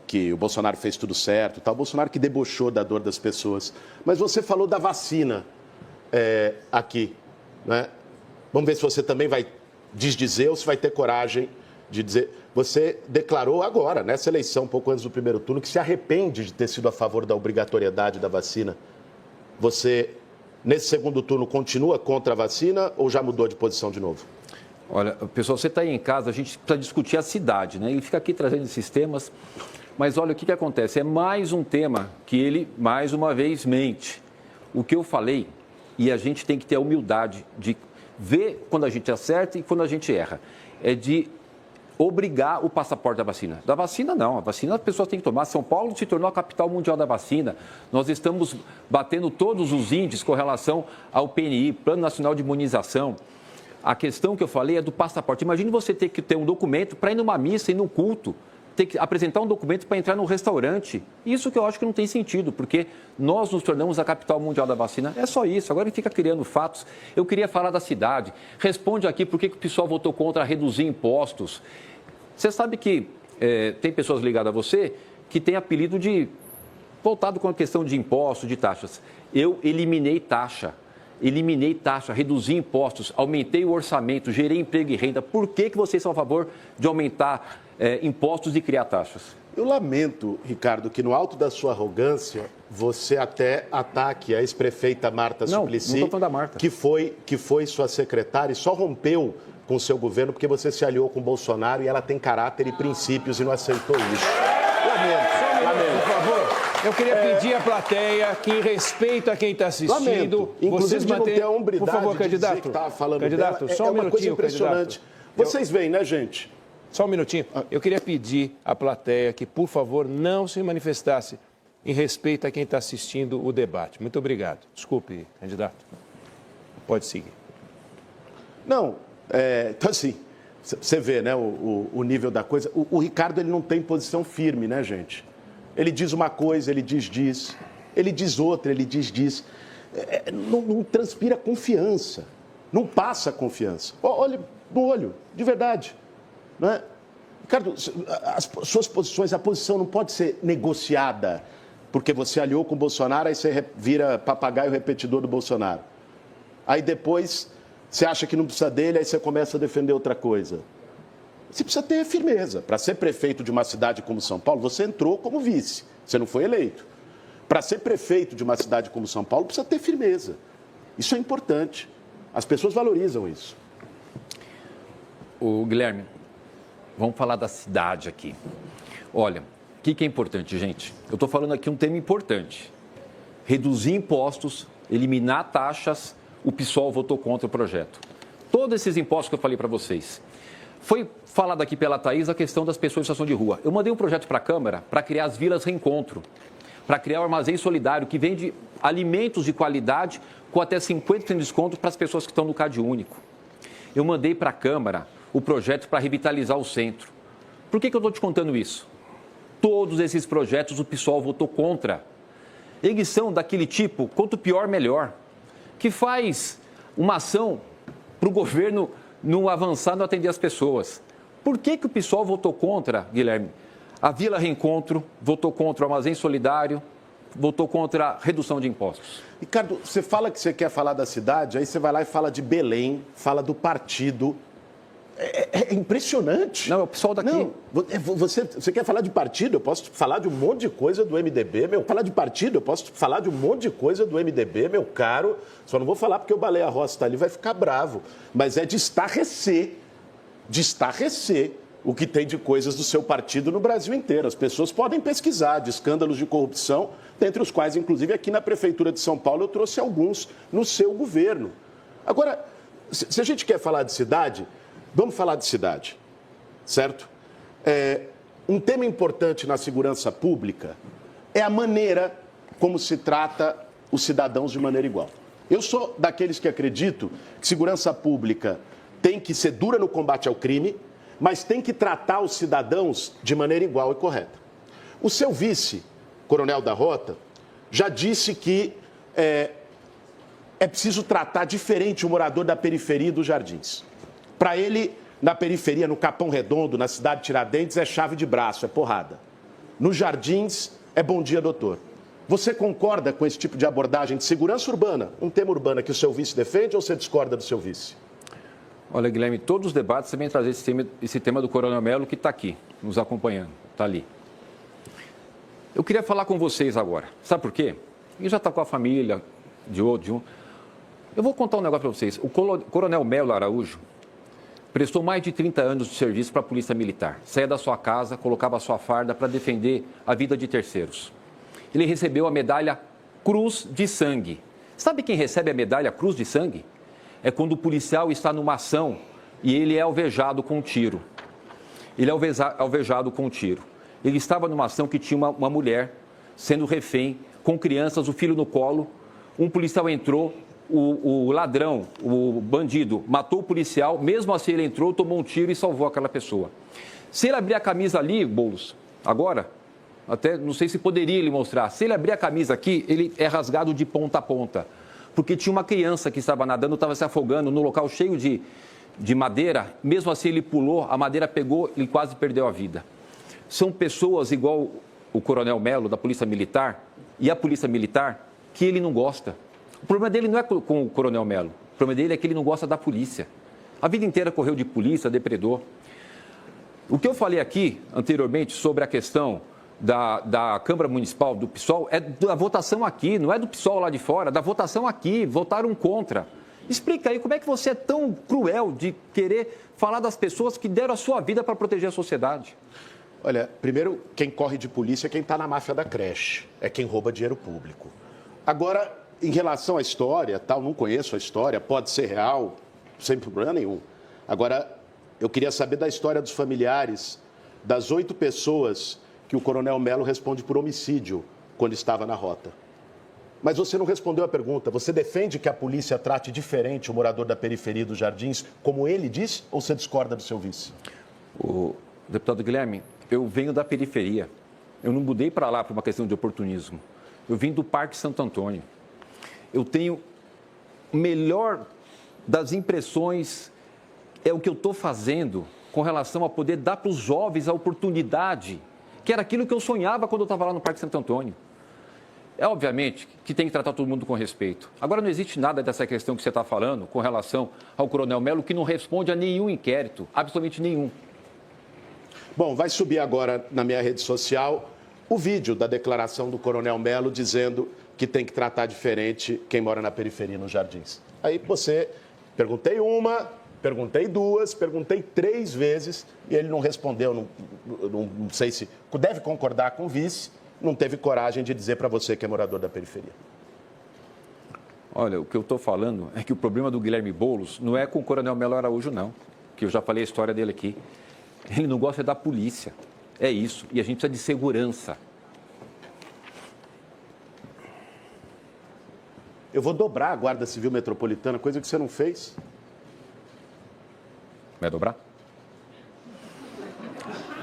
que o Bolsonaro fez tudo certo, tá? O Bolsonaro que debochou da dor das pessoas. Mas você falou da vacina aqui, né? Vamos ver se você também vai desdizer ou se vai ter coragem de dizer. Você declarou agora, nessa eleição, um pouco antes do primeiro turno, que se arrepende de ter sido a favor da obrigatoriedade da vacina. Você, nesse segundo turno, continua contra a vacina ou já mudou de posição de novo? Olha, pessoal, você está aí em casa, a gente precisa discutir a cidade, né? Ele fica aqui trazendo esses temas, mas olha o que acontece. É mais um tema que ele, mais uma vez, mente. O que eu falei, e a gente tem que ter a humildade de ver quando a gente acerta e quando a gente erra, é de obrigar o passaporte da vacina. Da vacina, não. A vacina as pessoas têm que tomar. São Paulo se tornou a capital mundial da vacina. Nós estamos batendo todos os índices com relação ao PNI, Plano Nacional de Imunização. A questão que eu falei é do passaporte. Imagine você ter que ter um documento para ir numa missa e num culto, ter que apresentar um documento para entrar num restaurante. Isso que eu acho que não tem sentido, porque nós nos tornamos a capital mundial da vacina. É só isso. Agora ele fica criando fatos. Eu queria falar da cidade. Responde aqui por que o pessoal votou contra reduzir impostos. Você sabe que tem pessoas ligadas a você que têm apelido de voltado com a questão de impostos, de taxas. Eu eliminei taxa, reduzi impostos, aumentei o orçamento, gerei emprego e renda. Por que vocês são a favor de aumentar impostos e criar taxas? Eu lamento, Ricardo, que no alto da sua arrogância, você até ataque a ex-prefeita Marta Suplicy, não tô falando da Marta, que foi sua secretária e só rompeu com o seu governo porque você se aliou com o Bolsonaro e ela tem caráter e princípios e não aceitou isso. Lamento. Por favor, eu queria pedir à plateia que, em respeito a quem está assistindo, vocês mantenham a hombridade, por favor, candidato. Que estava falando candidato, dela, só um uma coisa minutinho, impressionante. Vocês veem, né, gente? Só um minutinho. Eu queria pedir à plateia que, por favor, não se manifestasse em respeito a quem está assistindo o debate. Muito obrigado. Desculpe, candidato. Pode seguir. Não, então assim, você vê, né, o nível da coisa. O Ricardo, ele não tem posição firme, né, gente? Ele diz uma coisa, ele diz. Ele diz outra, ele diz. Não transpira confiança. Não passa confiança. Olha no olho, de verdade. Não é? Ricardo, as suas posições, a posição não pode ser negociada porque você aliou com o Bolsonaro, aí você vira papagaio repetidor do Bolsonaro. Aí depois você acha que não precisa dele, aí você começa a defender outra coisa. Você precisa ter firmeza. Para ser prefeito de uma cidade como São Paulo, você entrou como vice, você não foi eleito. Para ser prefeito de uma cidade como São Paulo, precisa ter firmeza. Isso é importante. As pessoas valorizam isso. O Guilherme, vamos falar da cidade aqui. Olha, o que é importante, gente? Eu estou falando aqui um tema importante. Reduzir impostos, eliminar taxas, o PSOL votou contra o projeto. Todos esses impostos que eu falei para vocês. Foi falado aqui pela Thaís a questão das pessoas em situação de rua. Eu mandei um projeto para a Câmara para criar as vilas reencontro, para criar o armazém solidário, que vende alimentos de qualidade com até 50% de desconto para as pessoas que estão no Cade Único. Eu mandei para a Câmara o projeto para revitalizar o centro. Por que eu estou te contando isso? Todos esses projetos o PSOL votou contra. Eles são daquele tipo, quanto pior, melhor, que faz uma ação para o governo não avançar, não atender as pessoas. Por que o PSOL votou contra, Guilherme? A Vila Reencontro votou contra o Armazém Solidário, votou contra a redução de impostos. Ricardo, você fala que você quer falar da cidade, aí você vai lá e fala de Belém, fala do partido. É impressionante. Não, é o pessoal daqui. Não, você quer falar de partido? Eu posso falar de um monte de coisa do MDB, meu. Falar de partido, eu posso falar de um monte de coisa do MDB, meu caro. Só não vou falar porque o Baleia Rossi está ali, vai ficar bravo. Mas é de estarrecer o que tem de coisas do seu partido no Brasil inteiro. As pessoas podem pesquisar de escândalos de corrupção, dentre os quais, inclusive, aqui na Prefeitura de São Paulo, eu trouxe alguns no seu governo. Agora, se a gente quer falar de cidade, vamos falar de cidade, certo? Um tema importante na segurança pública é a maneira como se trata os cidadãos de maneira igual. Eu sou daqueles que acredito que segurança pública tem que ser dura no combate ao crime, mas tem que tratar os cidadãos de maneira igual e correta. O seu vice coronel da Rota, já disse que é preciso tratar diferente o morador da periferia e dos Jardins. Para ele, na periferia, no Capão Redondo, na cidade de Tiradentes, é chave de braço, é porrada. Nos Jardins, é bom dia, doutor. Você concorda com esse tipo de abordagem de segurança urbana, um tema urbano que o seu vice defende, ou você discorda do seu vice? Olha, Guilherme, todos os debates você vem trazer esse tema do Coronel Melo, que está aqui, nos acompanhando, está ali. Eu queria falar com vocês agora. Sabe por quê? Ele já está com a família de um. Eu vou contar um negócio para vocês. O Coronel Melo Araújo prestou mais de 30 anos de serviço para a Polícia Militar. Saía da sua casa, colocava a sua farda para defender a vida de terceiros. Ele recebeu a medalha Cruz de Sangue. Sabe quem recebe a medalha Cruz de Sangue? É quando o policial está numa ação e ele é alvejado com um tiro. Ele é alvejado com um tiro. Ele estava numa ação que tinha uma mulher sendo refém, com crianças, o filho no colo. Um policial entrou, o ladrão, o bandido, matou o policial. Mesmo assim, ele entrou, tomou um tiro e salvou aquela pessoa. Se ele abrir a camisa ali, Boulos, agora, até não sei se poderia ele mostrar. Se ele abrir a camisa aqui, ele é rasgado de ponta a ponta. Porque tinha uma criança que estava nadando, estava se afogando no local cheio de madeira. Mesmo assim, ele pulou, a madeira pegou e quase perdeu a vida. São pessoas igual o Coronel Melo, da Polícia Militar, e a Polícia Militar, que ele não gosta. O problema dele não é com o Coronel Melo. O problema dele é que ele não gosta da polícia. A vida inteira correu de polícia, depredou. O que eu falei aqui anteriormente sobre a questão da Câmara Municipal, do PSOL, é da votação aqui, não é do PSOL lá de fora, da votação aqui, votaram contra. Explica aí como é que você é tão cruel de querer falar das pessoas que deram a sua vida para proteger a sociedade. Olha, primeiro, quem corre de polícia é quem está na máfia da creche, é quem rouba dinheiro público. Agora, em relação à história, tal, não conheço a história, pode ser real, sem problema nenhum. Agora, eu queria saber da história dos familiares das 8 pessoas que o Coronel Melo responde por homicídio quando estava na Rota. Mas você não respondeu a pergunta. Você defende que a polícia trate diferente o morador da periferia dos Jardins, como ele diz, ou você discorda do seu vice? O deputado Guilherme, eu venho da periferia. Eu não mudei para lá por uma questão de oportunismo. Eu vim do Parque Santo Antônio. Eu tenho o melhor das impressões, é o que eu estou fazendo com relação a poder dar para os jovens a oportunidade, que era aquilo que eu sonhava quando eu estava lá no Parque Santo Antônio. É obviamente que tem que tratar todo mundo com respeito. Agora, não existe nada dessa questão que você está falando com relação ao Coronel Melo, que não responde a nenhum inquérito, absolutamente nenhum. Bom, vai subir agora na minha rede social o vídeo da declaração do Coronel Melo dizendo que tem que tratar diferente quem mora na periferia, nos Jardins. Aí você, perguntei uma, perguntei 2, perguntei 3 vezes e ele não respondeu, não sei se deve concordar com o vice, não teve coragem de dizer para você que é morador da periferia. Olha, o que eu estou falando é que o problema do Guilherme Boulos não é com o Coronel Melo Araújo, não, que eu já falei a história dele aqui. Ele não gosta da polícia, é isso, e a gente precisa de segurança. Eu vou dobrar a Guarda Civil Metropolitana, coisa que você não fez. Vai dobrar?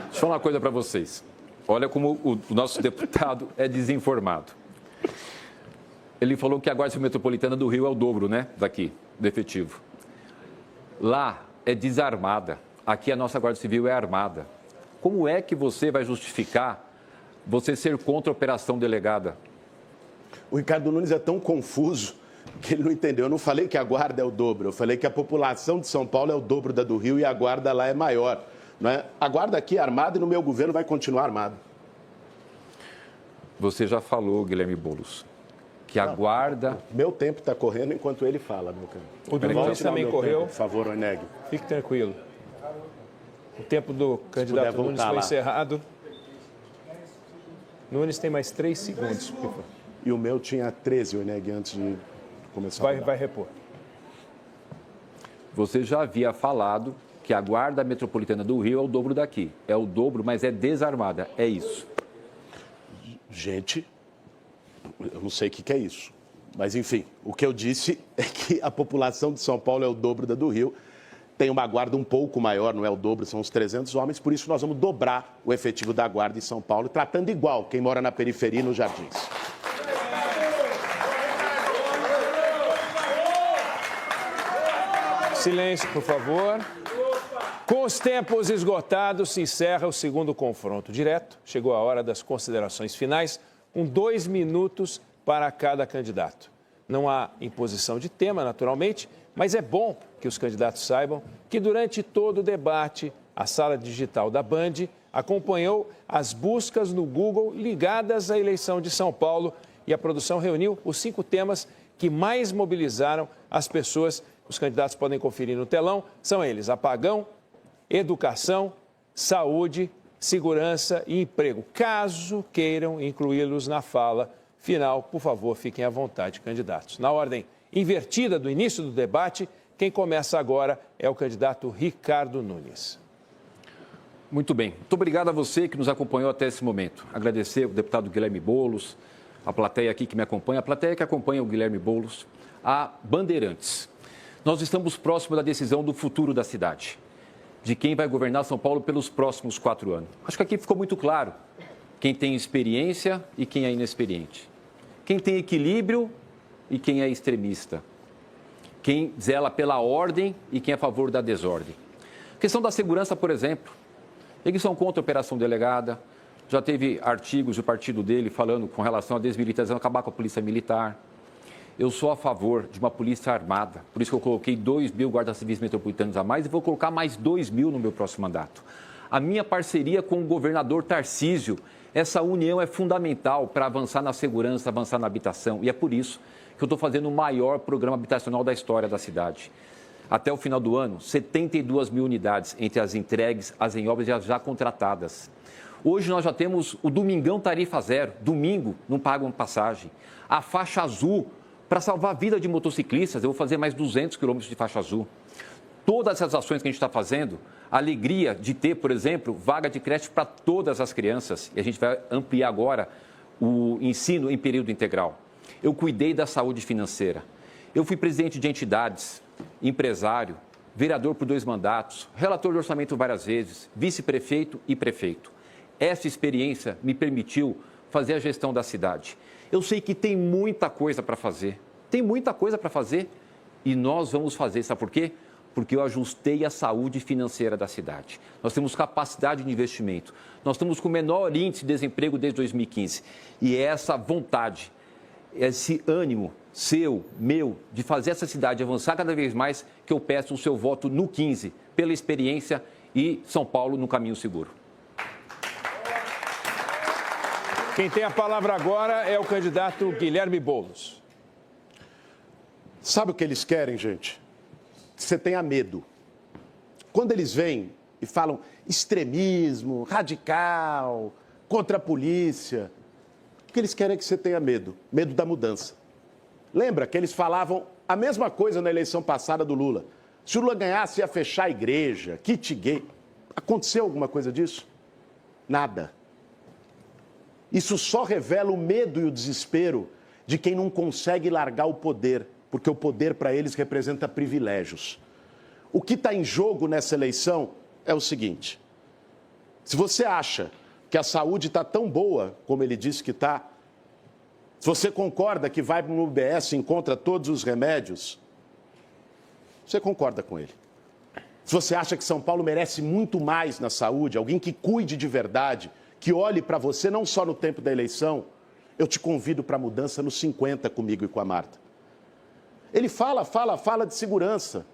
Deixa eu falar uma coisa para vocês. Olha como o nosso deputado é desinformado. Ele falou que a Guarda Civil Metropolitana do Rio é o dobro, né, daqui, do efetivo. Lá é desarmada. Aqui a nossa Guarda Civil é armada. Como é que você vai justificar você ser contra a operação delegada? O Ricardo Nunes é tão confuso que ele não entendeu. Eu não falei que a guarda é o dobro, eu falei que a população de São Paulo é o dobro da do Rio e a guarda lá é maior. Não é? A guarda aqui é armada e no meu governo vai continuar armada. Você já falou, Guilherme Boulos, que a guarda... Meu tempo está correndo enquanto ele fala, meu cara. O do Nunes também correu. Por favor, Oineg. Fique tranquilo. O tempo do candidato Nunes foi encerrado. Nunes tem mais 3 segundos. E o meu tinha 13, Oineg, antes de começar. Vai repor. Você já havia falado que a Guarda Metropolitana do Rio é o dobro daqui. É o dobro, mas é desarmada. É isso. Gente, eu não sei o que é isso. Mas, enfim, o que eu disse é que a população de São Paulo é o dobro da do Rio. tem uma guarda um pouco maior, não é o dobro, são uns 300 homens, por isso nós vamos dobrar o efetivo da guarda em São Paulo, tratando igual quem mora na periferia e nos jardins. Silêncio, por favor. Com os tempos esgotados, se encerra o segundo confronto direto. Chegou a hora das considerações finais, com 2 minutos para cada candidato. Não há imposição de tema, naturalmente, mas é bom que os candidatos saibam que durante todo o debate, a sala digital da Band acompanhou as buscas no Google ligadas à eleição de São Paulo e a produção reuniu os 5 temas que mais mobilizaram as pessoas. Os candidatos podem conferir no telão. São eles: apagão, educação, saúde, segurança e emprego. Caso queiram incluí-los na fala final, por favor, fiquem à vontade, candidatos. Na ordem invertida do início do debate, quem começa agora é o candidato Ricardo Nunes. Muito bem. Muito obrigado a você que nos acompanhou até esse momento. Agradecer ao deputado Guilherme Boulos, a plateia aqui que me acompanha, a plateia que acompanha o Guilherme Boulos, a Bandeirantes. Nós estamos próximos da decisão do futuro da cidade, de quem vai governar São Paulo pelos próximos 4 anos. Acho que aqui ficou muito claro quem tem experiência e quem é inexperiente, quem tem equilíbrio e quem é extremista, quem zela pela ordem e quem é a favor da desordem. A questão da segurança, por exemplo, eles são contra a operação delegada, já teve artigos do partido dele falando com relação à desmilitarização, acabar com a polícia militar. Eu sou a favor de uma polícia armada, por isso que eu coloquei 2.000 guardas civis metropolitanos a mais e vou colocar mais 2.000 no meu próximo mandato. A minha parceria com o governador Tarcísio, essa união é fundamental para avançar na segurança, avançar na habitação. E é por isso que eu estou fazendo o maior programa habitacional da história da cidade. Até o final do ano, 72 mil unidades entre as entregues, as em obras e as já contratadas. Hoje nós já temos o Domingão Tarifa Zero. Domingo não pagam passagem. A faixa azul, para salvar a vida de motociclistas, eu vou fazer mais 200 quilômetros de faixa azul. Todas essas ações que a gente está fazendo, a alegria de ter, por exemplo, vaga de creche para todas as crianças. E a gente vai ampliar agora o ensino em período integral. Eu cuidei da saúde financeira. Eu fui presidente de entidades, empresário, vereador por 2 mandatos, relator de orçamento várias vezes, vice-prefeito e prefeito. Essa experiência me permitiu fazer a gestão da cidade. Eu sei que tem muita coisa para fazer. Tem muita coisa para fazer e nós vamos fazer. Sabe por quê? Porque eu ajustei a saúde financeira da cidade. Nós temos capacidade de investimento. Nós estamos com o menor índice de desemprego desde 2015. E é essa vontade, esse ânimo seu, meu, de fazer essa cidade avançar cada vez mais, que eu peço o seu voto no 15, pela experiência e São Paulo no caminho seguro. Quem tem a palavra agora é o candidato Guilherme Boulos. Sabe o que eles querem, gente? Que você tenha medo. Quando eles vêm e falam extremismo, radical, contra a polícia, o que eles querem é que você tenha medo. Medo da mudança. Lembra que eles falavam a mesma coisa na eleição passada do Lula. Se o Lula ganhasse, ia fechar a igreja, kit gay. Aconteceu alguma coisa disso? Nada. Isso só revela o medo e o desespero de quem não consegue largar o poder, porque o poder para eles representa privilégios. O que está em jogo nessa eleição é o seguinte: se você acha que a saúde está tão boa como ele disse que está, se você concorda que vai no UBS e encontra todos os remédios, você concorda com ele. Se você acha que São Paulo merece muito mais na saúde, alguém que cuide de verdade, que olhe para você não só no tempo da eleição, eu te convido para a mudança nos 50 comigo e com a Marta. Ele fala de segurança,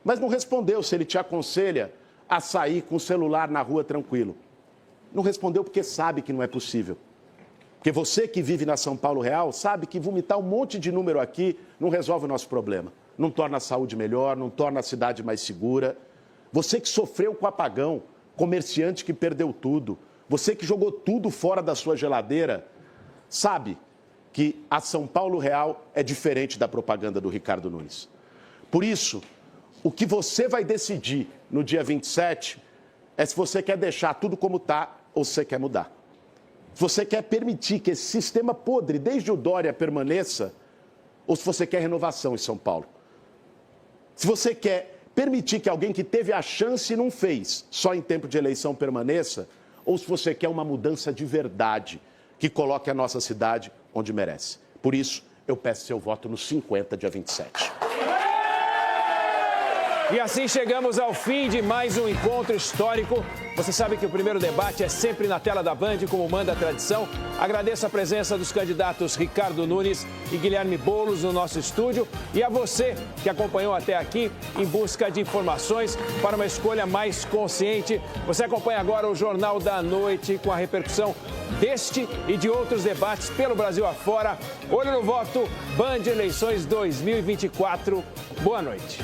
mas não respondeu se ele te aconselha a sair com o celular na rua tranquilo. Não respondeu porque sabe que não é possível. Porque você que vive na São Paulo real sabe que vomitar um monte de número aqui não resolve o nosso problema. Não torna a saúde melhor, não torna a cidade mais segura. Você que sofreu com o apagão, comerciante que perdeu tudo, você que jogou tudo fora da sua geladeira, sabe que a São Paulo real é diferente da propaganda do Ricardo Nunes. Por isso, o que você vai decidir no dia 27 é se você quer deixar tudo como está ou se você quer mudar. Se você quer permitir que esse sistema podre, desde o Dória, permaneça, ou se você quer renovação em São Paulo. Se você quer permitir que alguém que teve a chance e não fez, só em tempo de eleição permaneça, ou se você quer uma mudança de verdade, que coloque a nossa cidade onde merece. Por isso, eu peço seu voto no 50, dia 27. E assim chegamos ao fim de mais um encontro histórico. Você sabe que o primeiro debate é sempre na tela da Band, como manda a tradição. Agradeço a presença dos candidatos Ricardo Nunes e Guilherme Boulos no nosso estúdio. E a você que acompanhou até aqui em busca de informações para uma escolha mais consciente. Você acompanha agora o Jornal da Noite com a repercussão deste e de outros debates pelo Brasil afora. Olho no voto, Band Eleições 2024. Boa noite.